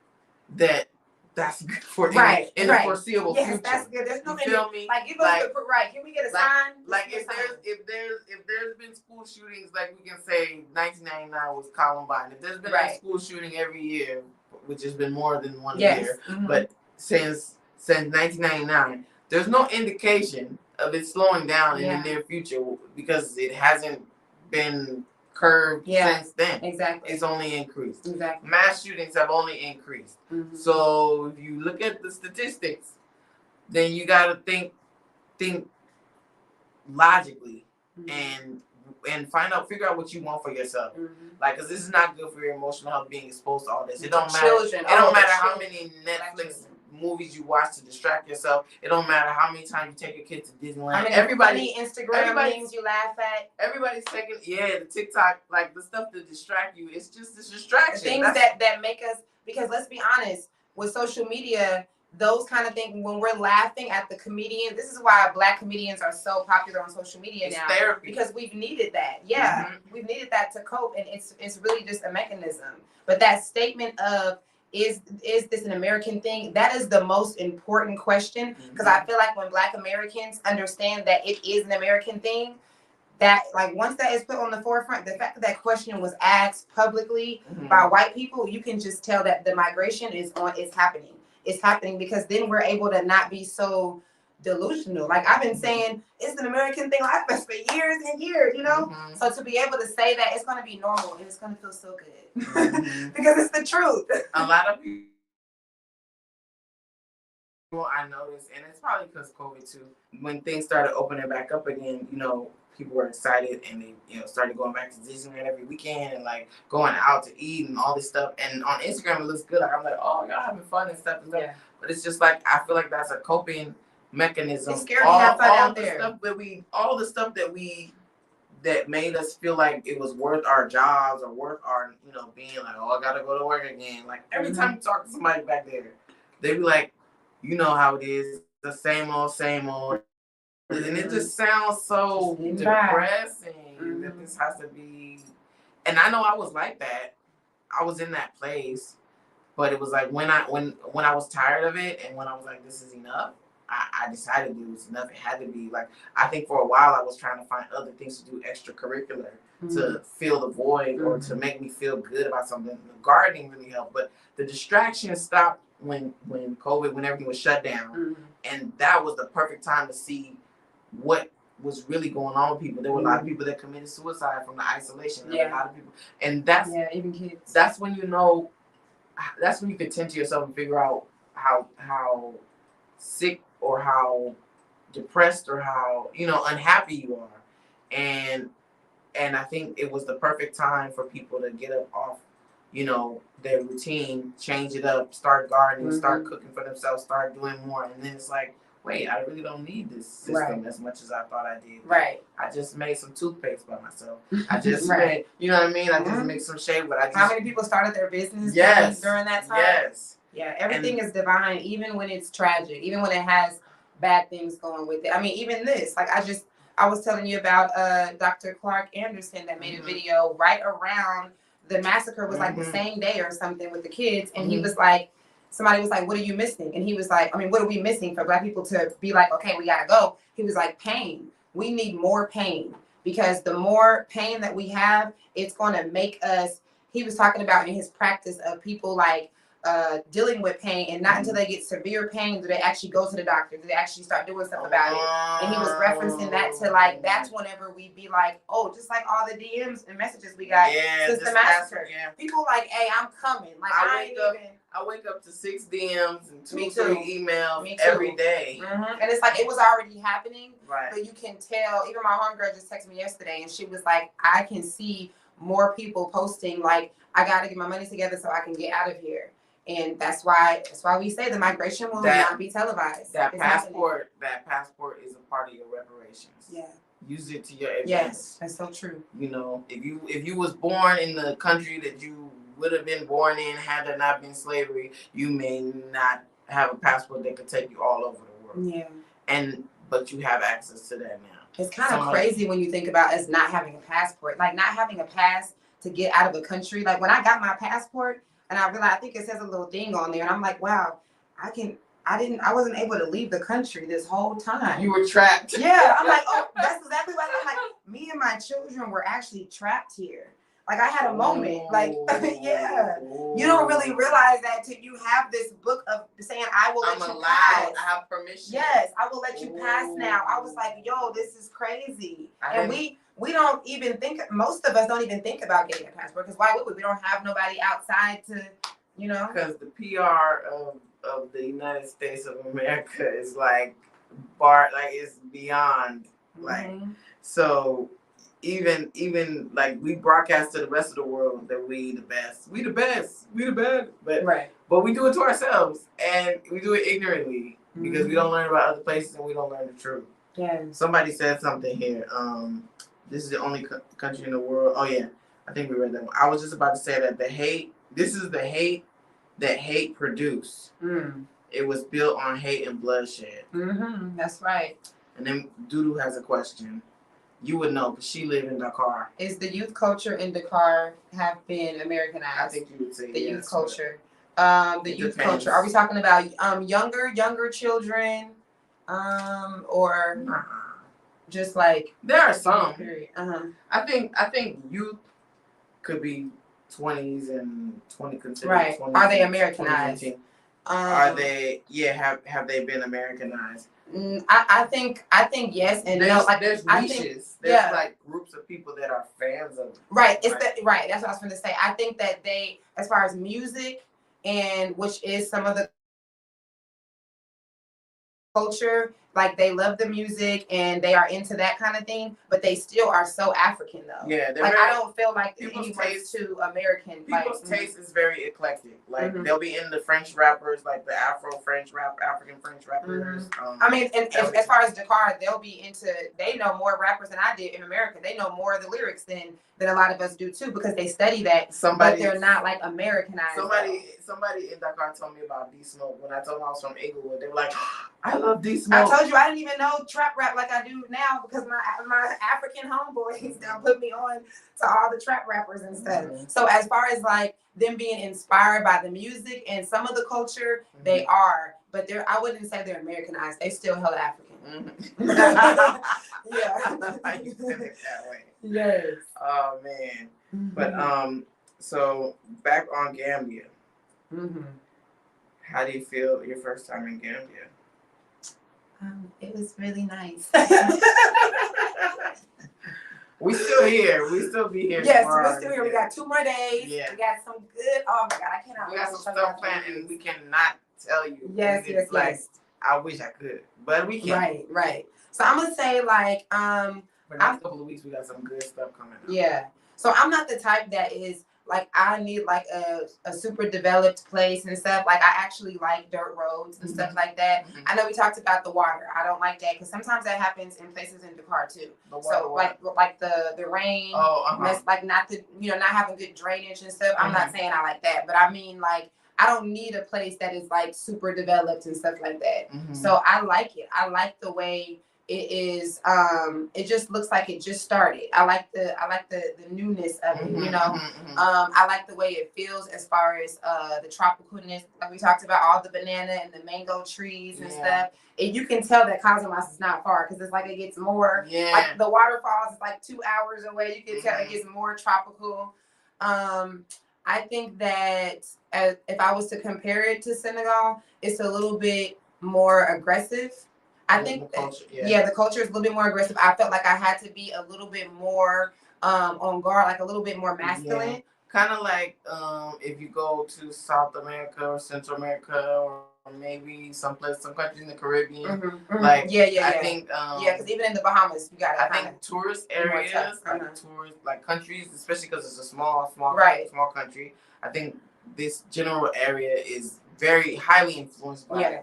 that that's good for in the foreseeable future. That's good. There's no feel me? Like, give us the right. Can we get a sign? Like, if there's been school shootings, like we can say 1999 was Columbine. If there's been a school shooting every year, which has been more than one year, but since 1999, there's no indication of it slowing down in the near future, because it hasn't been curved since then. Exactly. It's only increased. Exactly. Mass shootings have only increased. So if you look at the statistics, then you got to think logically and figure out what you want for yourself. Like, because this is not good for your emotional health, being exposed to all this. It don't matter. It don't matter how many Netflix movies you watch to distract yourself. It don't matter how many times you take your kids to Disneyland. I mean, everybody Instagram memes you laugh at. Everybody's taking the TikTok, like the stuff to distract you. It's just this distraction. Things that make us, because let's be honest, with social media, those kind of things, when we're laughing at the comedian, this is why Black comedians are so popular on social media now. Therapy. Because we've needed that. Yeah. We've needed that to cope, and it's really just a mechanism. But that statement of, is this an American thing? That is the most important question, because I feel like when Black Americans understand that it is an American thing, that, like, once that is put on the forefront, the fact that question was asked publicly by white people, you can just tell that the migration is happening. It's happening, because then we're able to not be so delusional. Like, I've been saying, it's an American thing like this for years and years, So to be able to say that, it's going to be normal, and it's going to feel so good because it's the truth. A lot of people, I noticed, and it's probably because COVID too, when things started opening back up again, people were excited, and they, started going back to Disneyland every weekend and like going out to eat and all this stuff. And on Instagram, it looks good. Like, I'm like, oh, y'all having fun and stuff. Yeah. But it's just like, I feel like that's a coping mechanism. It's scary to have fun out there. All the stuff that made us feel like it was worth our jobs or worth our, being like, oh, I gotta go to work again. Like, every time you talk to somebody back there, they be like, you know how it is, the same old. And it just sounds so depressing that this has to be. And I know I was like that. I was in that place, but it was like when I was tired of it, and when I was like, this is enough, I decided it was enough. It had to be. Like, I think for a while I was trying to find other things to do extracurricular to fill the void or to make me feel good about something. The gardening really helped, but the distraction stopped when COVID, when everything was shut down, Mm-hmm. and that was the perfect time to see what was really going on with people. There were a lot of people that committed suicide from the isolation. There were a lot of people, and even kids. that's when you know. That's when you can tend to yourself and figure out how sick or how depressed or how unhappy you are, and I think it was the perfect time for people to get up off their routine, change it up, start gardening, start cooking for themselves, start doing more, and then it's like, wait, I really don't need this system as much as I thought I did. Right. I just made some toothpaste by myself. I just made, you know what I mean? I just made some shade, but I just. How many people started their business during that time? Yes. Yeah, everything is divine, even when it's tragic, even when it has bad things going with it. I mean, even this, like I was telling you about Dr. Clark Anderson that made a video right around the massacre was like the same day or something with the kids, and he was like, somebody was like, what are you missing? And he was like, I mean, what are we missing for Black people to be like, okay, we gotta go? He was like, pain. We need more pain, because the more pain that we have, it's gonna make us. He was talking about in his practice of people like dealing with pain, and not until they get severe pain do they actually go to the doctor, do they actually start doing stuff about it. And he was referencing that to like, that's whenever we be like, oh, just like all the DMs and messages we got since the massacre. People like, hey, I'm coming. Like I wake up to 6 DMs and 2 Me 3 too. emails every day. And it's like it was already happening, right? But you can tell. Even my homegirl just texted me yesterday, and she was like, I can see more people posting like, I got to get my money together so I can get out of here. And that's why we say the migration will not be televised. That passport is a part of your reparations. Yeah. Use it to your advantage. Yes, that's so true. You know, if you was born in the country that you would have been born in had there not been slavery, you may not have a passport that could take you all over the world. Yeah. But you have access to that now. It's kind of crazy when you think about us not having a passport, like not having a pass to get out of a country. Like when I got my passport, and I realized, I think it says a little thing on there, and I'm like, wow, I wasn't able to leave the country this whole time. You were trapped. Yeah, I'm like, oh, that's exactly what I'm like. Me and my children were actually trapped here. Like I had a moment, like, yeah. You don't really realize that till you have this book of saying, I will let you pass. I have permission. Yes, I will let you pass now. I was like, yo, this is crazy. And we don't even think, most of us don't even think about getting a passport, because why would we? We don't have nobody outside to, Because the PR of the United States of America is like, it's beyond, like, so even like we broadcast to the rest of the world that we the best, but we do it to ourselves, and we do it ignorantly because we don't learn about other places and we don't learn the truth. Yeah. Somebody said something here. This is the only country in the world. Oh yeah, I think we read that one. I was just about to say that this is the hate that hate produced. It was built on hate and bloodshed. That's right. And then Dudu has a question. You would know, because she lived in Dakar. Is the youth culture in Dakar have been Americanized? I think you would say the yes, youth culture. The youth culture. Are we talking about younger children, or just like there are some? Period. I think youth could be 20s and 20 considered. Right. 20s. Are they Americanized? Are they? Yeah. Have they been Americanized? I think yes and no. Like there's niches. There's like groups of people that are fans of. Right. It's right. That's what I was going to say. I think that they, as far as music, and which is some of the culture, like they love the music and they are into that kind of thing, but they still are so African though. Yeah, like I don't feel like people's taste to American. People's taste is very eclectic. Like they'll be into French rappers, like the Afro-French rap, African French rappers. I mean, and as far as Dakar, they'll be into. They know more rappers than I did in America. They know more of the lyrics than a lot of us do too, because they study that. But they're not like Americanized. Somebody in Dakar told me about D Smoke. When I told them I was from Inglewood, they were like, I love D Smoke. I told you I didn't even know trap rap like I do now, because my African homeboys now put me on to all the trap rappers and stuff. So as far as like them being inspired by the music and some of the culture, they are, but I wouldn't say they're Americanized. They still hella African. Yeah. I love how you said it that way. Yes. Oh man. But so back on Gambia. How do you feel your first time in Gambia? It was really nice. We still here. We still be here. Yes, tomorrow. we're still here. We got 2 more days. Yeah. We got some good. Oh my God, I cannot. We wait got to some show y'all stuff planned, things. and we cannot tell you. Yes, yes, Like, yes. I wish I could, but we can't. Right, right. So I'm gonna say like For the next couple of weeks, we got some good stuff coming up. yeah. So I'm not the type that is like I need like a super developed place and stuff. Like I actually like dirt roads and stuff like that. Mhm. I know we talked about the water. I don't like that because sometimes that happens in places in Dakar too. The water, So like the rain, mess, like not the not having good drainage and stuff. I'm not saying I like that, but I mean like I don't need a place that is like super developed and stuff like that. So I like it. I like the way it is. It just looks like it just started. I like the newness of it. I like the way it feels as far as the tropicalness, like we talked about, all the banana and the mango trees and stuff. And you can tell that Casamance is not far because it's like it gets more like the waterfalls is like 2 hours away. You can tell it gets more tropical. I think that if I was to compare it to Senegal, it's a little bit more aggressive. I think the culture is a little bit more aggressive. I felt like I had to be a little bit more on guard, like a little bit more masculine. Yeah. Kind of like if you go to South America or Central America or maybe some countries in the Caribbean. Like I think because even in the Bahamas, you got. I think tourist areas, like countries, especially because it's a small country. I think this general area is very highly influenced by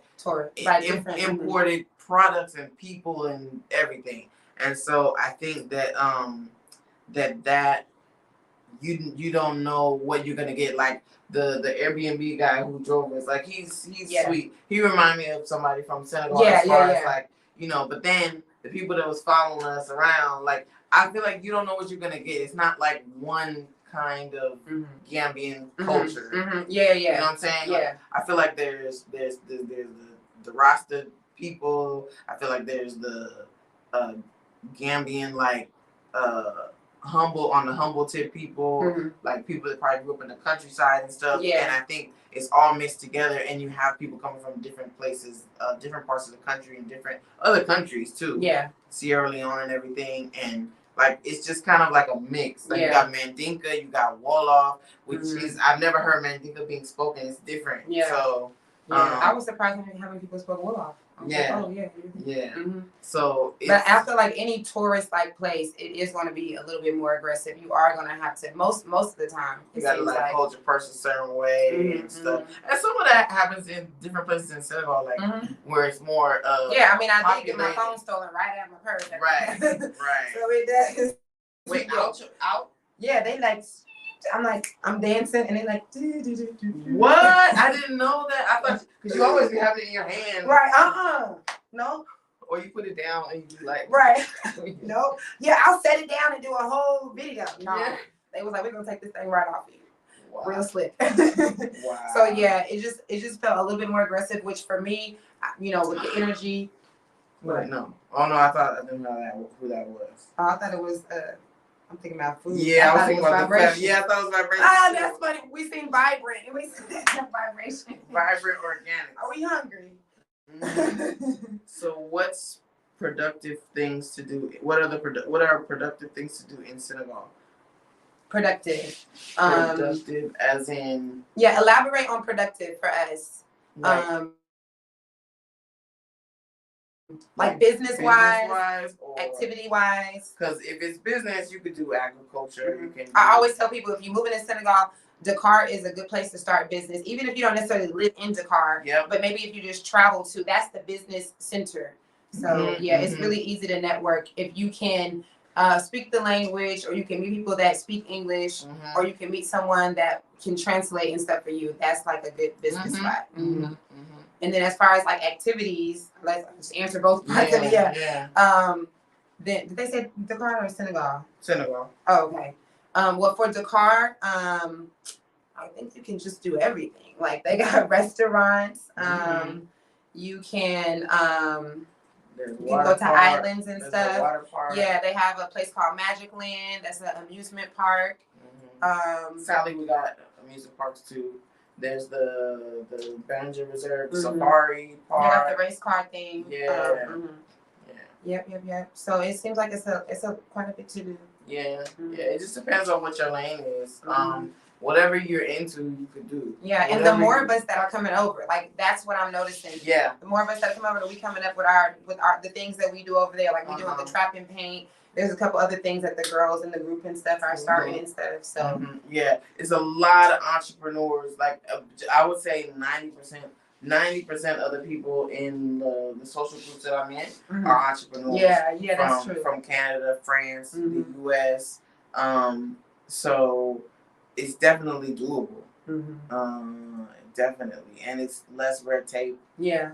imported products and people and everything. And so I think that that you don't know what you're gonna get. Like the Airbnb guy who drove us, like he's sweet. He reminded me of somebody from Senegal as far as like, but then the people that was following us around, like I feel like you don't know what you're gonna get. It's not like one kind of Gambian culture. You know what I'm saying? Like, I feel like there's the Rasta people. I feel like there's the Gambian like humble tip people, like people that probably grew up in the countryside and stuff. And I think it's all mixed together, and you have people coming from different places, different parts of the country, and different other countries too. Sierra Leone and everything, and like it's just kind of like a mix. Like you got Mandinka, you got Wolof, which is I've never heard Mandinka being spoken. It's different. So I was surprised how many people spoke Wolof. So, but after like any tourist like place, it is going to be a little bit more aggressive. You are going to have to most of the time. You got to like hold your purse a certain way and stuff. And some of that happens in different places in Senegal, like where it's more. I mean, I did get my phone stolen right out of my purse. Right. So it does. Wait, out. Yeah, they like. I'm dancing, and they like. What? I didn't know that. I thought because you always have it in your hand. Right. No. Or you put it down and you like. Right. No. Yeah, I'll set it down and do a whole video. No. They was like, we're gonna take this thing right off you. Wow. Real slick. Wow. So yeah, it just felt a little bit more aggressive, which for me, with the energy. What? No. Oh no, I didn't know who that was. Oh, I thought it was. I'm thinking about food. Yeah, I was thinking about vibration. Yeah, I thought it was vibration. Ah, that's funny. We seen vibrant. We seen vibration. Vibrant organic. Are we hungry? So, what's productive things to do? What are productive things to do in Senegal? Productive. Productive, as in. Yeah, elaborate on productive for us. Like business-wise or activity-wise. Because if it's business, you could do agriculture. You can. I always tell people if you move into Senegal, Dakar is a good place to start business, even if you don't necessarily live in Dakar. But maybe if you just travel to, that's the business center. So it's really easy to network if you can speak the language, or you can meet people that speak English, or you can meet someone that can translate and stuff for you. That's like a good business spot. And then as far as like activities, let's just answer both parts of it. Then did they say Dakar or Senegal? Senegal. Oh, okay. Well, for Dakar, I think you can just do everything. Like they got restaurants. You can go to islands and stuff. Water park. Yeah, they have a place called Magic Land. That's an amusement park. Sally, we got amusement parks too. There's the Banjo Reserve, Mhm. Safari You got the Park. race car thing. Yeah. Yeah. Yep. So it seems like it's a quite a bit to do. Yeah. Mhm. Yeah. It just depends on what your lane is. Mhm. Whatever you're into, you could do. Yeah, and the Whatever more you- of us that are coming over, like that's what I'm noticing. Yeah. The more of us that come over, that we coming up with our the things that we do over there, like we doing the trap and paint. There's a couple other things that the girls in the group and stuff are starting and stuff. So yeah, it's a lot of entrepreneurs. Like I would say 90% of the people in the social groups that I'm in are entrepreneurs. Yeah, that's true. From Canada, France, Mhm. the U.S. So it's definitely doable. Definitely, and it's less red tape. Yeah.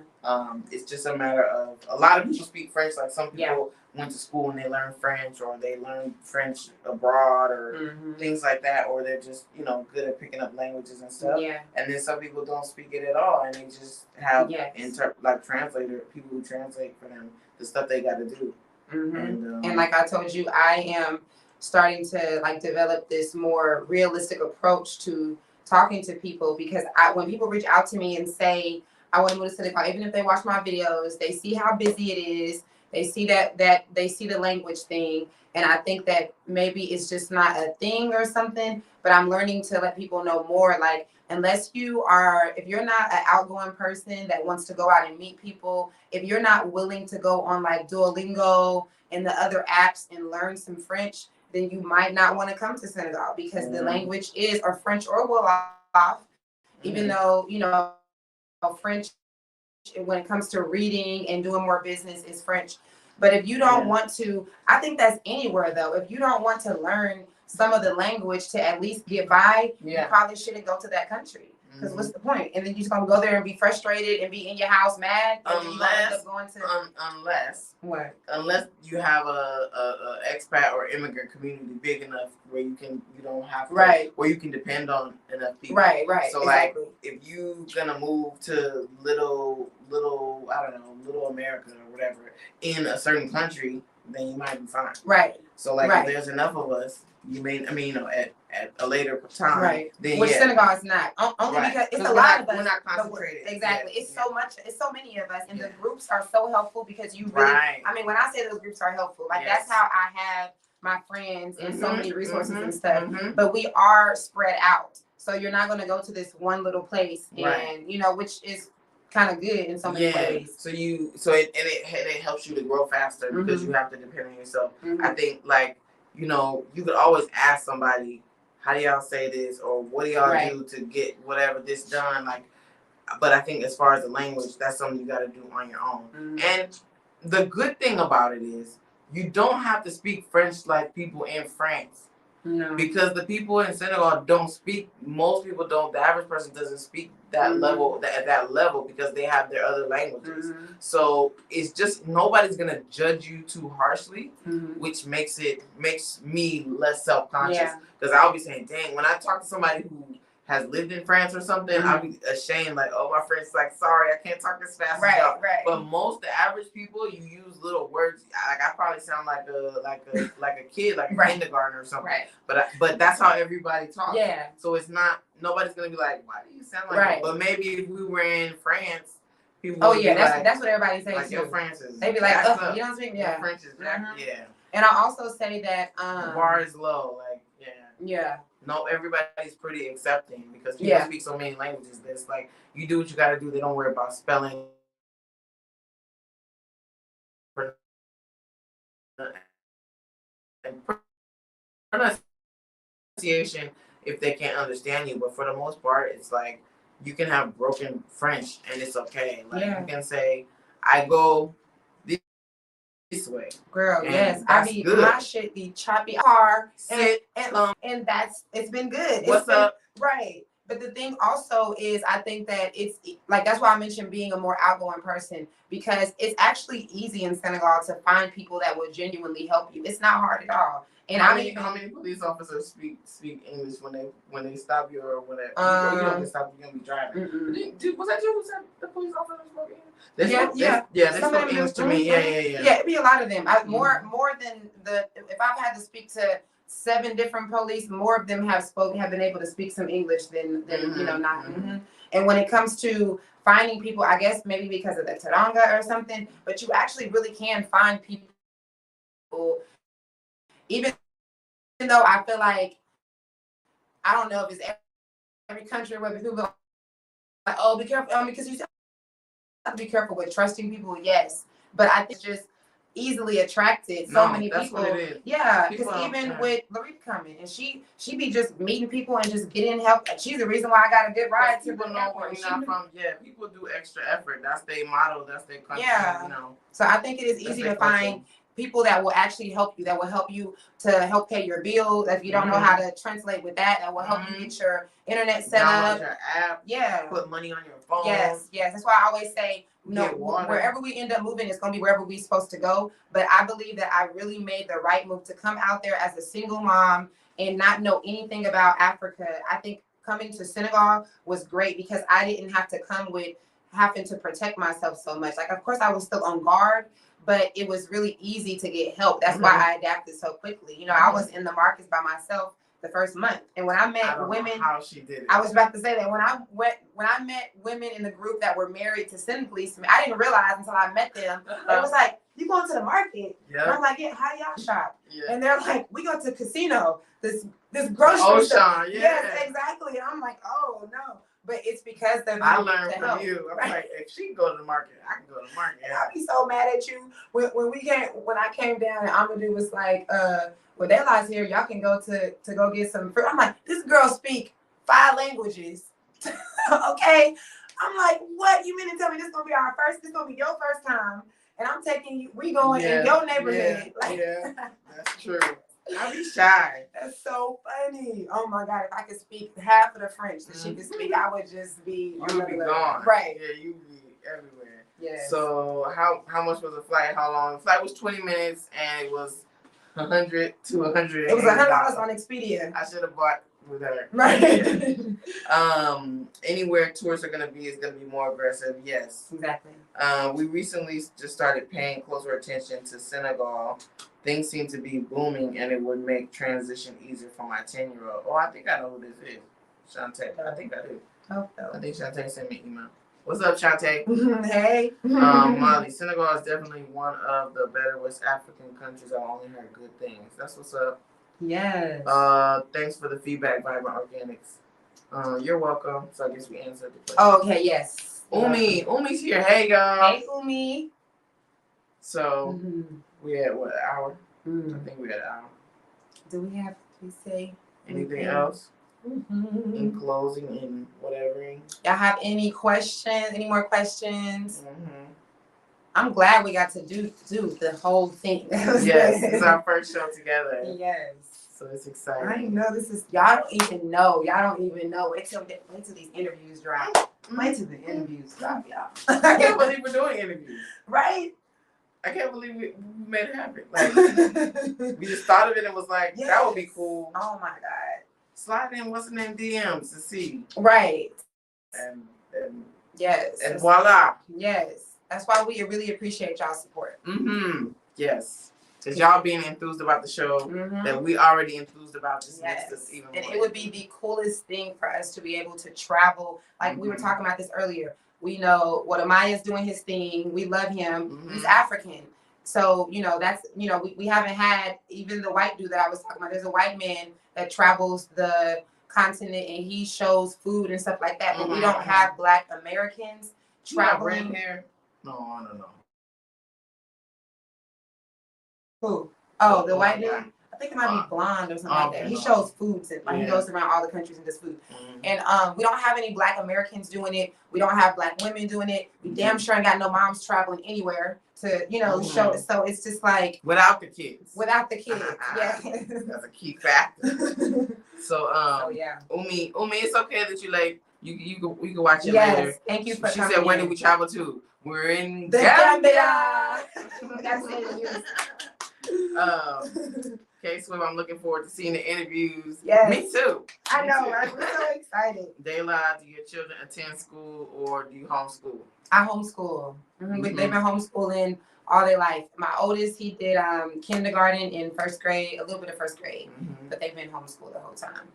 It's just a matter of a lot of people speak French. Like some people went to school and they learn French, or they learn French abroad, or things like that, or they're just good at picking up languages and stuff. Yeah. And then some people don't speak it at all, and they just have people who translate for them the stuff they got to do. And like I told you, I am starting to like develop this more realistic approach to talking to people, because when people reach out to me and say I want to move to Senegal, even if they watch my videos, they see how busy it is, they see that they see the language thing, and I think that maybe it's just not a thing or something, but I'm learning to let people know more, like if you're not an outgoing person that wants to go out and meet people, if you're not willing to go on like Duolingo and the other apps and learn some French, then you might not want to come to Senegal, because the language is, or French or Wolof, even though, French, when it comes to reading and doing more business, is French. But if you don't want to, I think that's anywhere though, if you don't want to learn some of the language to at least get by, you probably shouldn't go to that country. Because what's the point? And then you're just gonna go there and be frustrated and be in your house mad. Unless you have a expat or immigrant community big enough where you don't have to, where you can depend on enough people. Right. So exactly. Like if you gonna move to little little America or whatever in a certain country, then you might be fine. Right. So like if there's enough of us, at a later time, then which Senegal is not. Only because it's a lot of us. We're not concentrated. Exactly. It's so many of us, and the groups are so helpful, because you really. I mean, when I say those groups are helpful, like that's how I have my friends and so many resources and stuff. But we are spread out, so you're not going to go to this one little place, and which is kind of good in so many ways. So it helps you to grow faster, because you have to depend on yourself. I think you could always ask somebody, how do y'all say this, or what do y'all do to get whatever this done, but I think as far as the language, that's something you got to do on your own. And the good thing about it is you don't have to speak French like people in France. No. Because the people in Senegal don't speak. Most people don't. The average person doesn't speak that level at that level, because they have their other languages. So it's just nobody's gonna judge you too harshly, which makes me less self-conscious. Because I'll be saying, dang, when I talk to somebody who has lived in France or something, I'll be ashamed, like, oh, my friend's like, sorry, I can't talk as fast as y'all. But the average people, you use little words. Like I probably sound like a kid, like a kindergartner or something. But that's how everybody talks. Yeah. So it's not, nobody's gonna be like, why do you sound like that? But maybe if we were in France, people would be that's what everybody says like, too. Your France is they be like, oh, you don't speak. Your French is And I also say that the bar is low. Like no, everybody's pretty accepting, because people speak so many languages. That's like, you do what you got to do. They don't worry about spelling and pronunciation if they can't understand you. But for the most part, it's like you can have broken French and it's okay. Like you can say, I go this way. Girl, yes. I be good. My shit be choppy car and that's it's been good. What's up? Right. But the thing also is, I think that it's like, that's why I mentioned being a more outgoing person, because it's actually easy in Senegal to find people that will genuinely help you. It's not hard at all. And how many police officers speak English when they stop you or whatever? You don't get stopped, you're gonna be driving. Was that you who said the police officers spoke English? They spoke English to me. Yeah. It'd be a lot of them. More than if I've had to speak to 7 different police, more of them have been able to speak some English than not. And when it comes to finding people, I guess maybe because of the Taranga or something, but you actually really can find people, even though I feel like, I don't know if it's every country where people are like, oh, be careful, because you have to be careful with trusting people, yes, but I think it's just easily attracted so many people. What it is. Yeah, because even with Larita coming, and she be just meeting people and just getting help. She's the reason why I got a good ride to people the know airport. where you're not from. Yeah, people do extra effort. That's their motto. That's their country. Yeah. You know. So I think it is easy to find people that will actually help you, that will help you to help pay your bills. If you don't know how to translate with that, that will help you get your internet set download up. Your app. Yeah. Put money on your phone. Yes. That's why I always say, no, wherever we end up moving, it's going to be wherever we're supposed to go. But I believe that I really made the right move to come out there as a single mom and not know anything about Africa. I think coming to Senegal was great because I didn't have to come with having to protect myself so much. Like, of course, I was still on guard, but it was really easy to get help. That's why I adapted so quickly. You know, I was in the markets by myself the first month, and when I met women, how she did it. I was about to say that when I met women in the group that were married to Senegalese, I didn't realize until I met them. It was like, you going to the market? Yeah. And I'm like, yeah, how y'all shop? Yeah. And they're like, we go to casino. This grocery store. Yeah. Yes, exactly. And I'm like, oh no. But it's because they're I learned from help. you. I'm like, if she can go to the market, I can go to the market. And I'll be so mad at you when I came down and Amadou was like, well, their lives here, y'all can go to go get some fruit. I'm like, this girl speak 5 languages. Okay. I'm like, what? You mean to tell me this gonna be your first time, and I'm taking you, we going in your neighborhood. That's true. I be shy. That's so funny. Oh my God, if I could speak half of the French that she could speak, I would just be. You would be gone. Right. Yeah, you'd be everywhere. Yeah. So how much was the flight? How long? The flight was 20 minutes, and it was $100 to $100. It was $100 on Expedia. I should have bought with her. Right. Anywhere tourists are gonna be is gonna be more aggressive. Yes. Exactly. We recently just started paying closer attention to Senegal. Things seem to be booming, and it would make transition easier for my 10-year-old. Oh, I think I know who this is. Shantae. I think I do. Oh, I think Shantae sent me an email. What's up, Shantae? Hey. Molly, Senegal is definitely one of the better West African countries. I only heard good things. That's what's up. Yes. Thanks for the feedback, Vibrant Organics. You're welcome. So I guess we answered the question. Oh, okay, yes. Umi's here. Hey, y'all. Hey, Umi. So we had what, an hour? Mm. I think we had an hour. Do we have to say anything else? In closing, in whatever. Y'all have any questions? Any more questions? I'm glad we got to do the whole thing. Yes, it's our first show together. Yes. So it's exciting. I know this is, y'all don't even know. Wait till these interviews drop. Wait till the interviews drop, y'all. I can't believe we're doing interviews. Right? I can't believe we made it happen. Like, we just thought of it and was like, that would be cool. Oh my God. Slide in what's the name DMs to see. Right. And yes. And voila. Yes. That's why we really appreciate y'all's support. Yes. Because y'all being enthused about the show that we already enthused about just makes us even more. And it would be the coolest thing for us to be able to travel. Like we were talking about this earlier. We know what Amaya's doing his thing. We love him. He's African. So, that's, we haven't had even the white dude that I was talking about. There's a white man that travels the continent and he shows food and stuff like that. But we don't have Black Americans traveling. Red hair? No. Who? Oh, the white dude? I think it might be blonde or something like that. He shows foods and he goes around all the countries and does food. And we don't have any Black Americans doing it. We don't have Black women doing it. We damn sure ain't got no moms traveling anywhere to, show it. So it's just like without the kids. Yeah. That's a key factor. So yeah. Umi, it's okay that you like you can watch it later. Thank you for She coming said, where in. did we travel to? We're in the Gambia. That's it. K-Swift, I'm looking forward to seeing the interviews. Yes. Me too. I know, right? We're so excited. Dayla, do your children attend school or do you homeschool? I homeschool. They've been homeschooling all their life. My oldest, he did kindergarten in first grade, a little bit of first grade, but they've been homeschooled the whole time.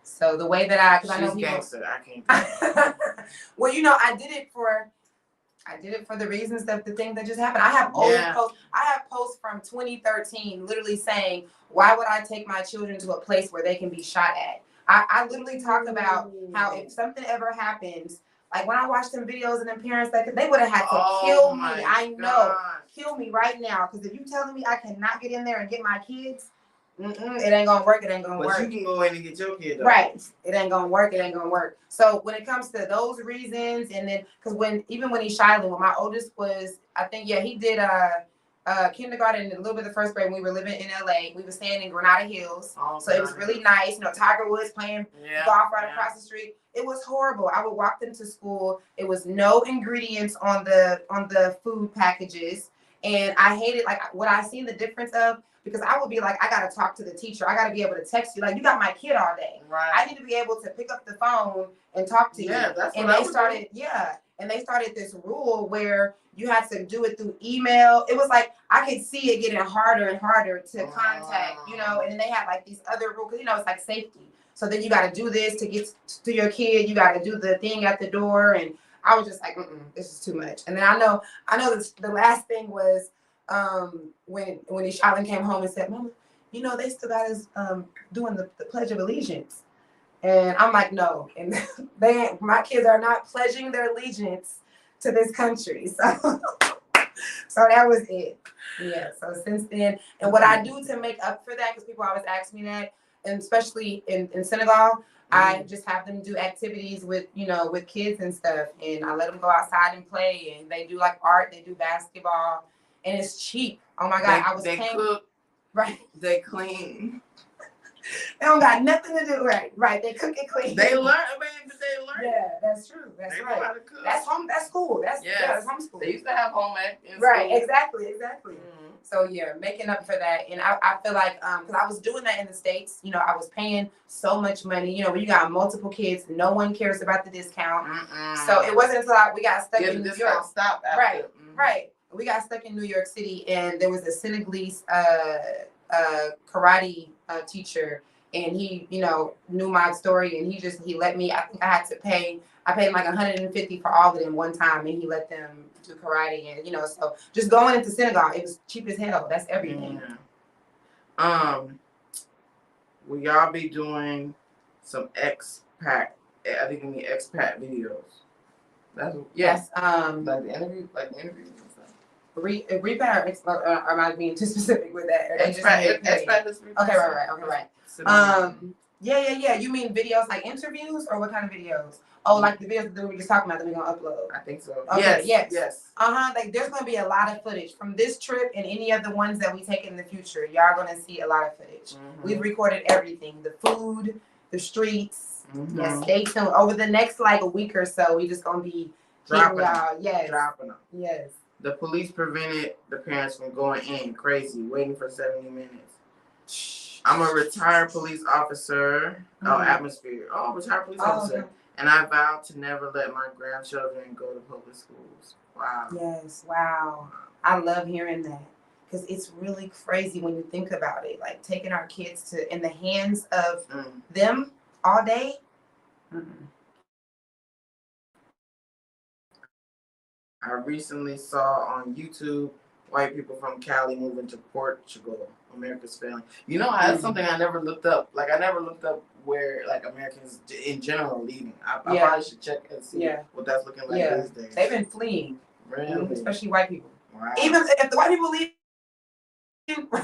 So the way that because I know people, gangster. I can't do that. well, you know, I did it for the reasons of the thing that just happened. I have old posts. I have posts from 2013, literally saying, "Why would I take my children to a place where they can be shot at?" I literally talk about how if something ever happens, like when I watched them videos and them parents, that they would have had to kill me. I know, kill me right now, because if you telling me I cannot get in there and get my kids, it ain't gonna work. It ain't gonna work. But you can go in and get your kid, though. Right. It ain't gonna work. It ain't gonna work. So when it comes to those reasons, and then because when he's Shiloh, when my oldest was, I think he did kindergarten and a little bit of first grade when we were living in LA. We were staying in Granada Hills. So it was really nice. You know, Tiger Woods playing golf right across the street. It was horrible. I would walk them to school. It was no ingredients on the food packages. And I hated, like, what I seen the difference of, because I would be like, I got to talk to the teacher. I got to be able to text you. Like, you got my kid all day. Right. I need to be able to pick up the phone and talk to you. Yeah, that's and what they started, and they started this rule where you had to do it through email. It was like, I could see it getting harder and harder to contact, you know, and then they had like these other rules, you know, it's like safety. So then you got to do this to get to your kid. You got to do the thing at the door. And I was just like, this is too much. And then I know the last thing was when Shaolin came home and said, Mama, you know, they still got us doing the Pledge of Allegiance. And I'm like, no. And my kids are not pledging their allegiance to this country. So that was it. Yeah. So since then, and what I do to make up for that, because people always ask me that, and especially in Senegal, I just have them do activities with kids and stuff. And I let them go outside and play. And they do like art, they do basketball. And it's cheap. Oh my God. They cook. Right. They clean. They don't got nothing to do. Right. They cook and clean. They learn. I mean, but they learn. Yeah, that's true. That's they right. Know how to cook. That's home. That's school. That's homeschool. They used to have home ec in right. school. Exactly. Mm-hmm. So yeah, making up for that, and I feel like because I was doing that in the States, you know, I was paying so much money. You know, when you got multiple kids, no one cares about the discount. So it wasn't until we got stuck in New York. Stopped after. Right. Right. We got stuck in New York City, and there was a Senegalese karate teacher, and he, you know, knew my story, and he let me. I think I paid like $150 for all of them one time, and he let them do karate, and you know, so just going into Senegal, it was cheap as hell. That's everything. Yeah. Will y'all be doing some expat? I think you mean expat videos. Yes. Like the interviews and stuff. Repat or am I being too specific with that? Expat. Okay, right. Yeah. You mean videos like interviews, or what kind of videos? Oh, like the videos that we were just talking about that we're gonna upload. I think so. Okay, yes. Like there's gonna be a lot of footage from this trip and any of the ones that we take in the future. Y'all gonna see a lot of footage. We've recorded everything: the food, the streets. Yeah, stay tuned. Over the next like a week or so, we just gonna be dropping y'all. Dropping them. Yes. The police prevented the parents from going in. Crazy, waiting for 70 minutes. I'm a retired police officer. Retired police officer. Okay. And I vowed to never let my grandchildren go to public schools. Wow. Yes, wow. I love hearing that, because it's really crazy when you think about it. Like taking our kids in the hands of them all day. I recently saw on YouTube white people from Cali moving to Portugal. America's failing. You know, that's something I never looked up. Like I never looked up where like Americans in general leaving. I probably should check and see what that's looking like these days. They've been fleeing, really, especially white people. Wow. Even if the white people leave,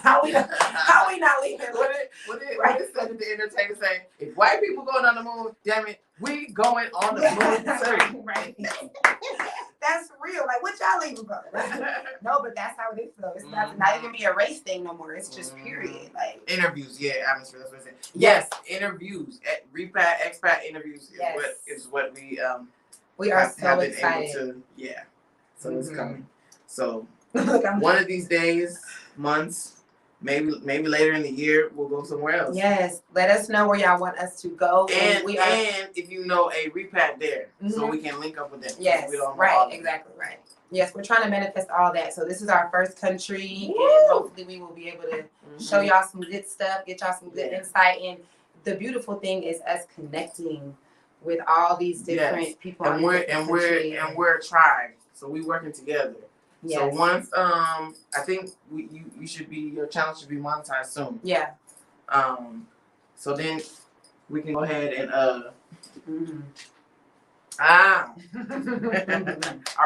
how we not leaving? What did the entertainer say? If white people going on the moon, damn it, we going on the moon too. Right. That's real. Like, what y'all leaving for? No, but that's how it is, though. It's not even be a race thing no more. It's just period. Like interviews, atmosphere. That's what I said. Yes, interviews. Repat, expat interviews is what we are so excited. So it's coming. So one of these days, months, maybe later in the year, we'll go somewhere else. Yes, let us know where y'all want us to go. And if you know a repat there, so we can link up with them. Yes, right, exactly right. Yes, we're trying to manifest all that. So this is our first country, Woo! and hopefully we will be able to show y'all some good stuff, get y'all some good Yeah. insight. And the beautiful thing is us connecting with all these different Yes. people. And we're a tribe, so we working together. Yes. So once I think you should be, your channel should be monetized soon. Yeah. So then we can go ahead and Mhm. our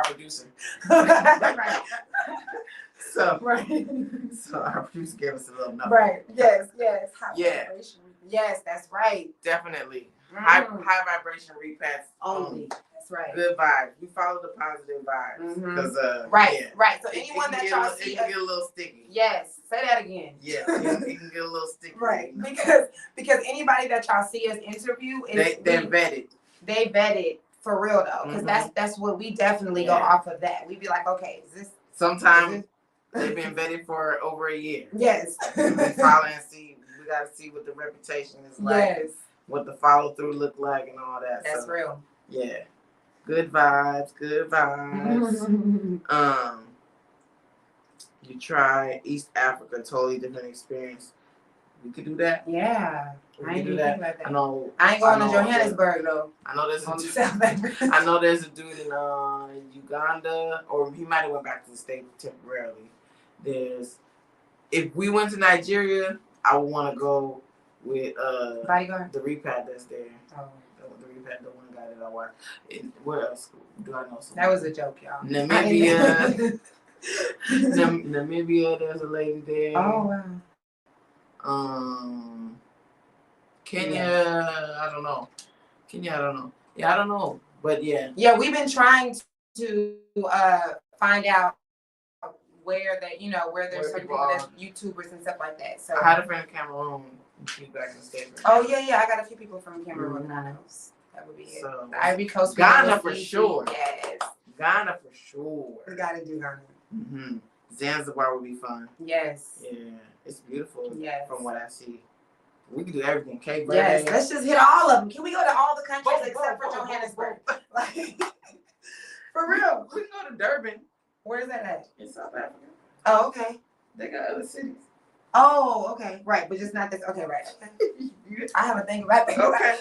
producer. Right. So Right. so our producer gave us a little note. Right. Yes. Yes. High Yeah. vibration. Yes, that's right. Definitely. Mhm. High vibration repats Only. That's right. Good vibes. We follow the positive vibes because Right. yeah. Right. So It anyone can that get y'all it see, can get a little sticky. yes, say that again. Yeah, it can get a little sticky. Right. You know? Because anybody that y'all see us interview is they're vetted. They vetted for real though, because that's what we definitely go off of. That we be like, okay, is this sometimes they've been vetted for over a year. Yes. We follow and see. We gotta see what the reputation is like. Yes. What the follow through look like and all that. That's so, real. Yeah. Good vibes. Good vibes. You try East Africa, totally different experience. We could do that. Yeah. We could do that. Like that. I know. I ain't going to Johannesburg though. I know there's South Africa. I know there's a dude in Uganda, or he might have went back to the States temporarily. If we went to Nigeria, I would want to go with Bodyguard. the Repat that's there. Oh. The Repat, the one guy that I watched. Where else do I know? Someone? That was a joke, y'all. Namibia. Namibia, there's a lady there. Oh wow. Kenya, I don't know. Yeah, I don't know. But yeah. Yeah, we've been trying to find out where there's certain people that's YouTubers and stuff like that. So I had a friend in Cameroon. She's back in the States. Oh yeah. I got a few people from Cameroon. That would be it. So, the Ivory Coast. Ghana for sure. Yes. Ghana for sure. We gotta do Ghana. Zanzibar would be fun. Yes. Yeah, it's beautiful. Yes. From what I see, we can do everything. Cape Verde. Yes. Let's just hit all of them. Can we go to all the countries except for Johannesburg? Like, for real. We can go to Durban. Where's that at? In South Africa. Oh, okay. They got other cities. Oh, okay. Right, but just not this. Okay, right. Okay. I have a thing about that. Okay.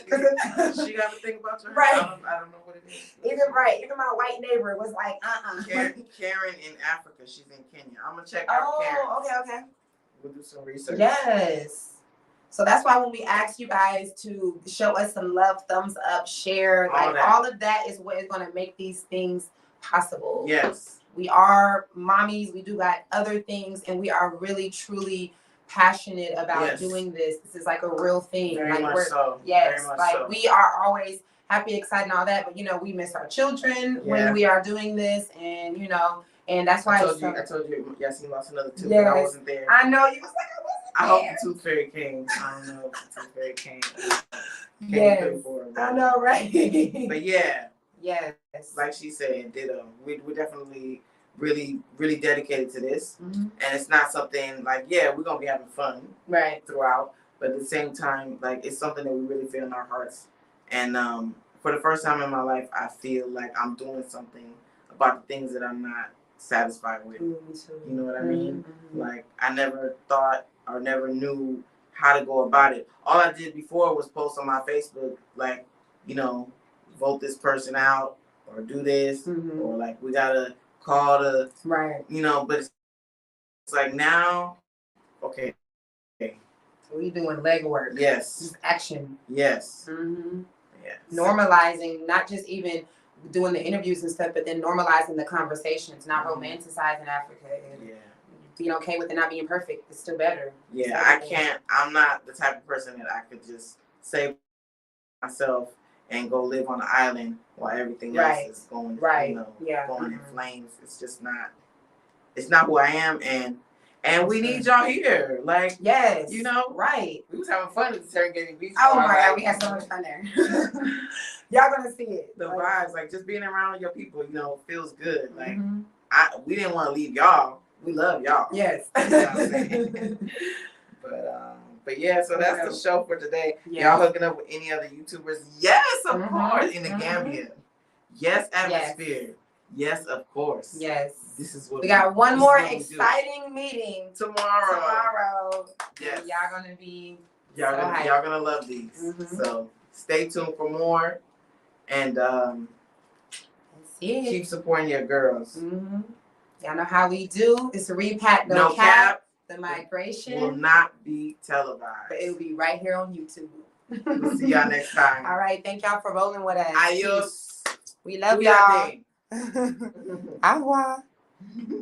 She got to think about your right. I don't know what it is. Even my white neighbor was like, Karen in Africa. She's in Kenya. I'm gonna check out Karen. Oh, okay. We'll do some research. Yes. So that's why when we ask you guys to show us some love, thumbs up, share, all of that is what is going to make these things possible. Yes. We are mommies. We do got other things, and we are really, truly passionate about doing this. This is like a real thing. Very much so. Yes. Very much so. We are always happy, excited, and all that. But we miss our children when we are doing this, and and that's why I told you, Yasin lost another tooth, yes. but I wasn't there. I know you was like, I wasn't I there. hope the tooth fairy came. I don't know if the tooth fairy came. Yes. I know, right? But yeah. Yes. Like she said, we're definitely really, really dedicated to this. And it's not something like, we're gonna be having fun throughout, but at the same time, like, it's something that we really feel in our hearts. And for the first time in my life, I feel like I'm doing something about the things that I'm not satisfied with. You know what I mean? Like, I never thought or never knew how to go about it. All I did before was post on my Facebook, like, vote this person out or do this, or like, we gotta call the but it's like now, okay. We doing legwork. Yes. Just action. Yes. Yes. Normalizing, not just even doing the interviews and stuff, but then normalizing the conversations, not romanticizing Africa. And being okay with it not being perfect. It's still better. Yeah, I'm not the type of person that I could just save myself and go live on an island while everything else is going, going in flames. It's just not. It's not who I am, and we need y'all here. Like, yes, right. We was having fun at the Serengeti Beach. Oh my God, we had so much fun there. Y'all gonna see it. The vibes, like just being around your people, feels good. Like, we didn't want to leave y'all. We love y'all. Yes. You know what I'm saying? But yeah, so that's the show for today. Y'all hooking up with any other YouTubers? Yes, of course. In the Gambia. Yes, atmosphere. Yes, of course. Yes. This is what We got one this more is what we do. exciting meeting tomorrow. Yes. And y'all gonna be Y'all so gonna hyped. y'all gonna love these. Mhm. So stay tuned for more, and That's it. keep supporting your girls. Mm-hmm. Y'all know how we do. It's a repat, no, No cap. cap The migration will not be televised. but it'll be right here on YouTube. We'll see y'all next time. All right, thank y'all for rolling with us. Adios. We love y'all. Cuídate. Au revoir.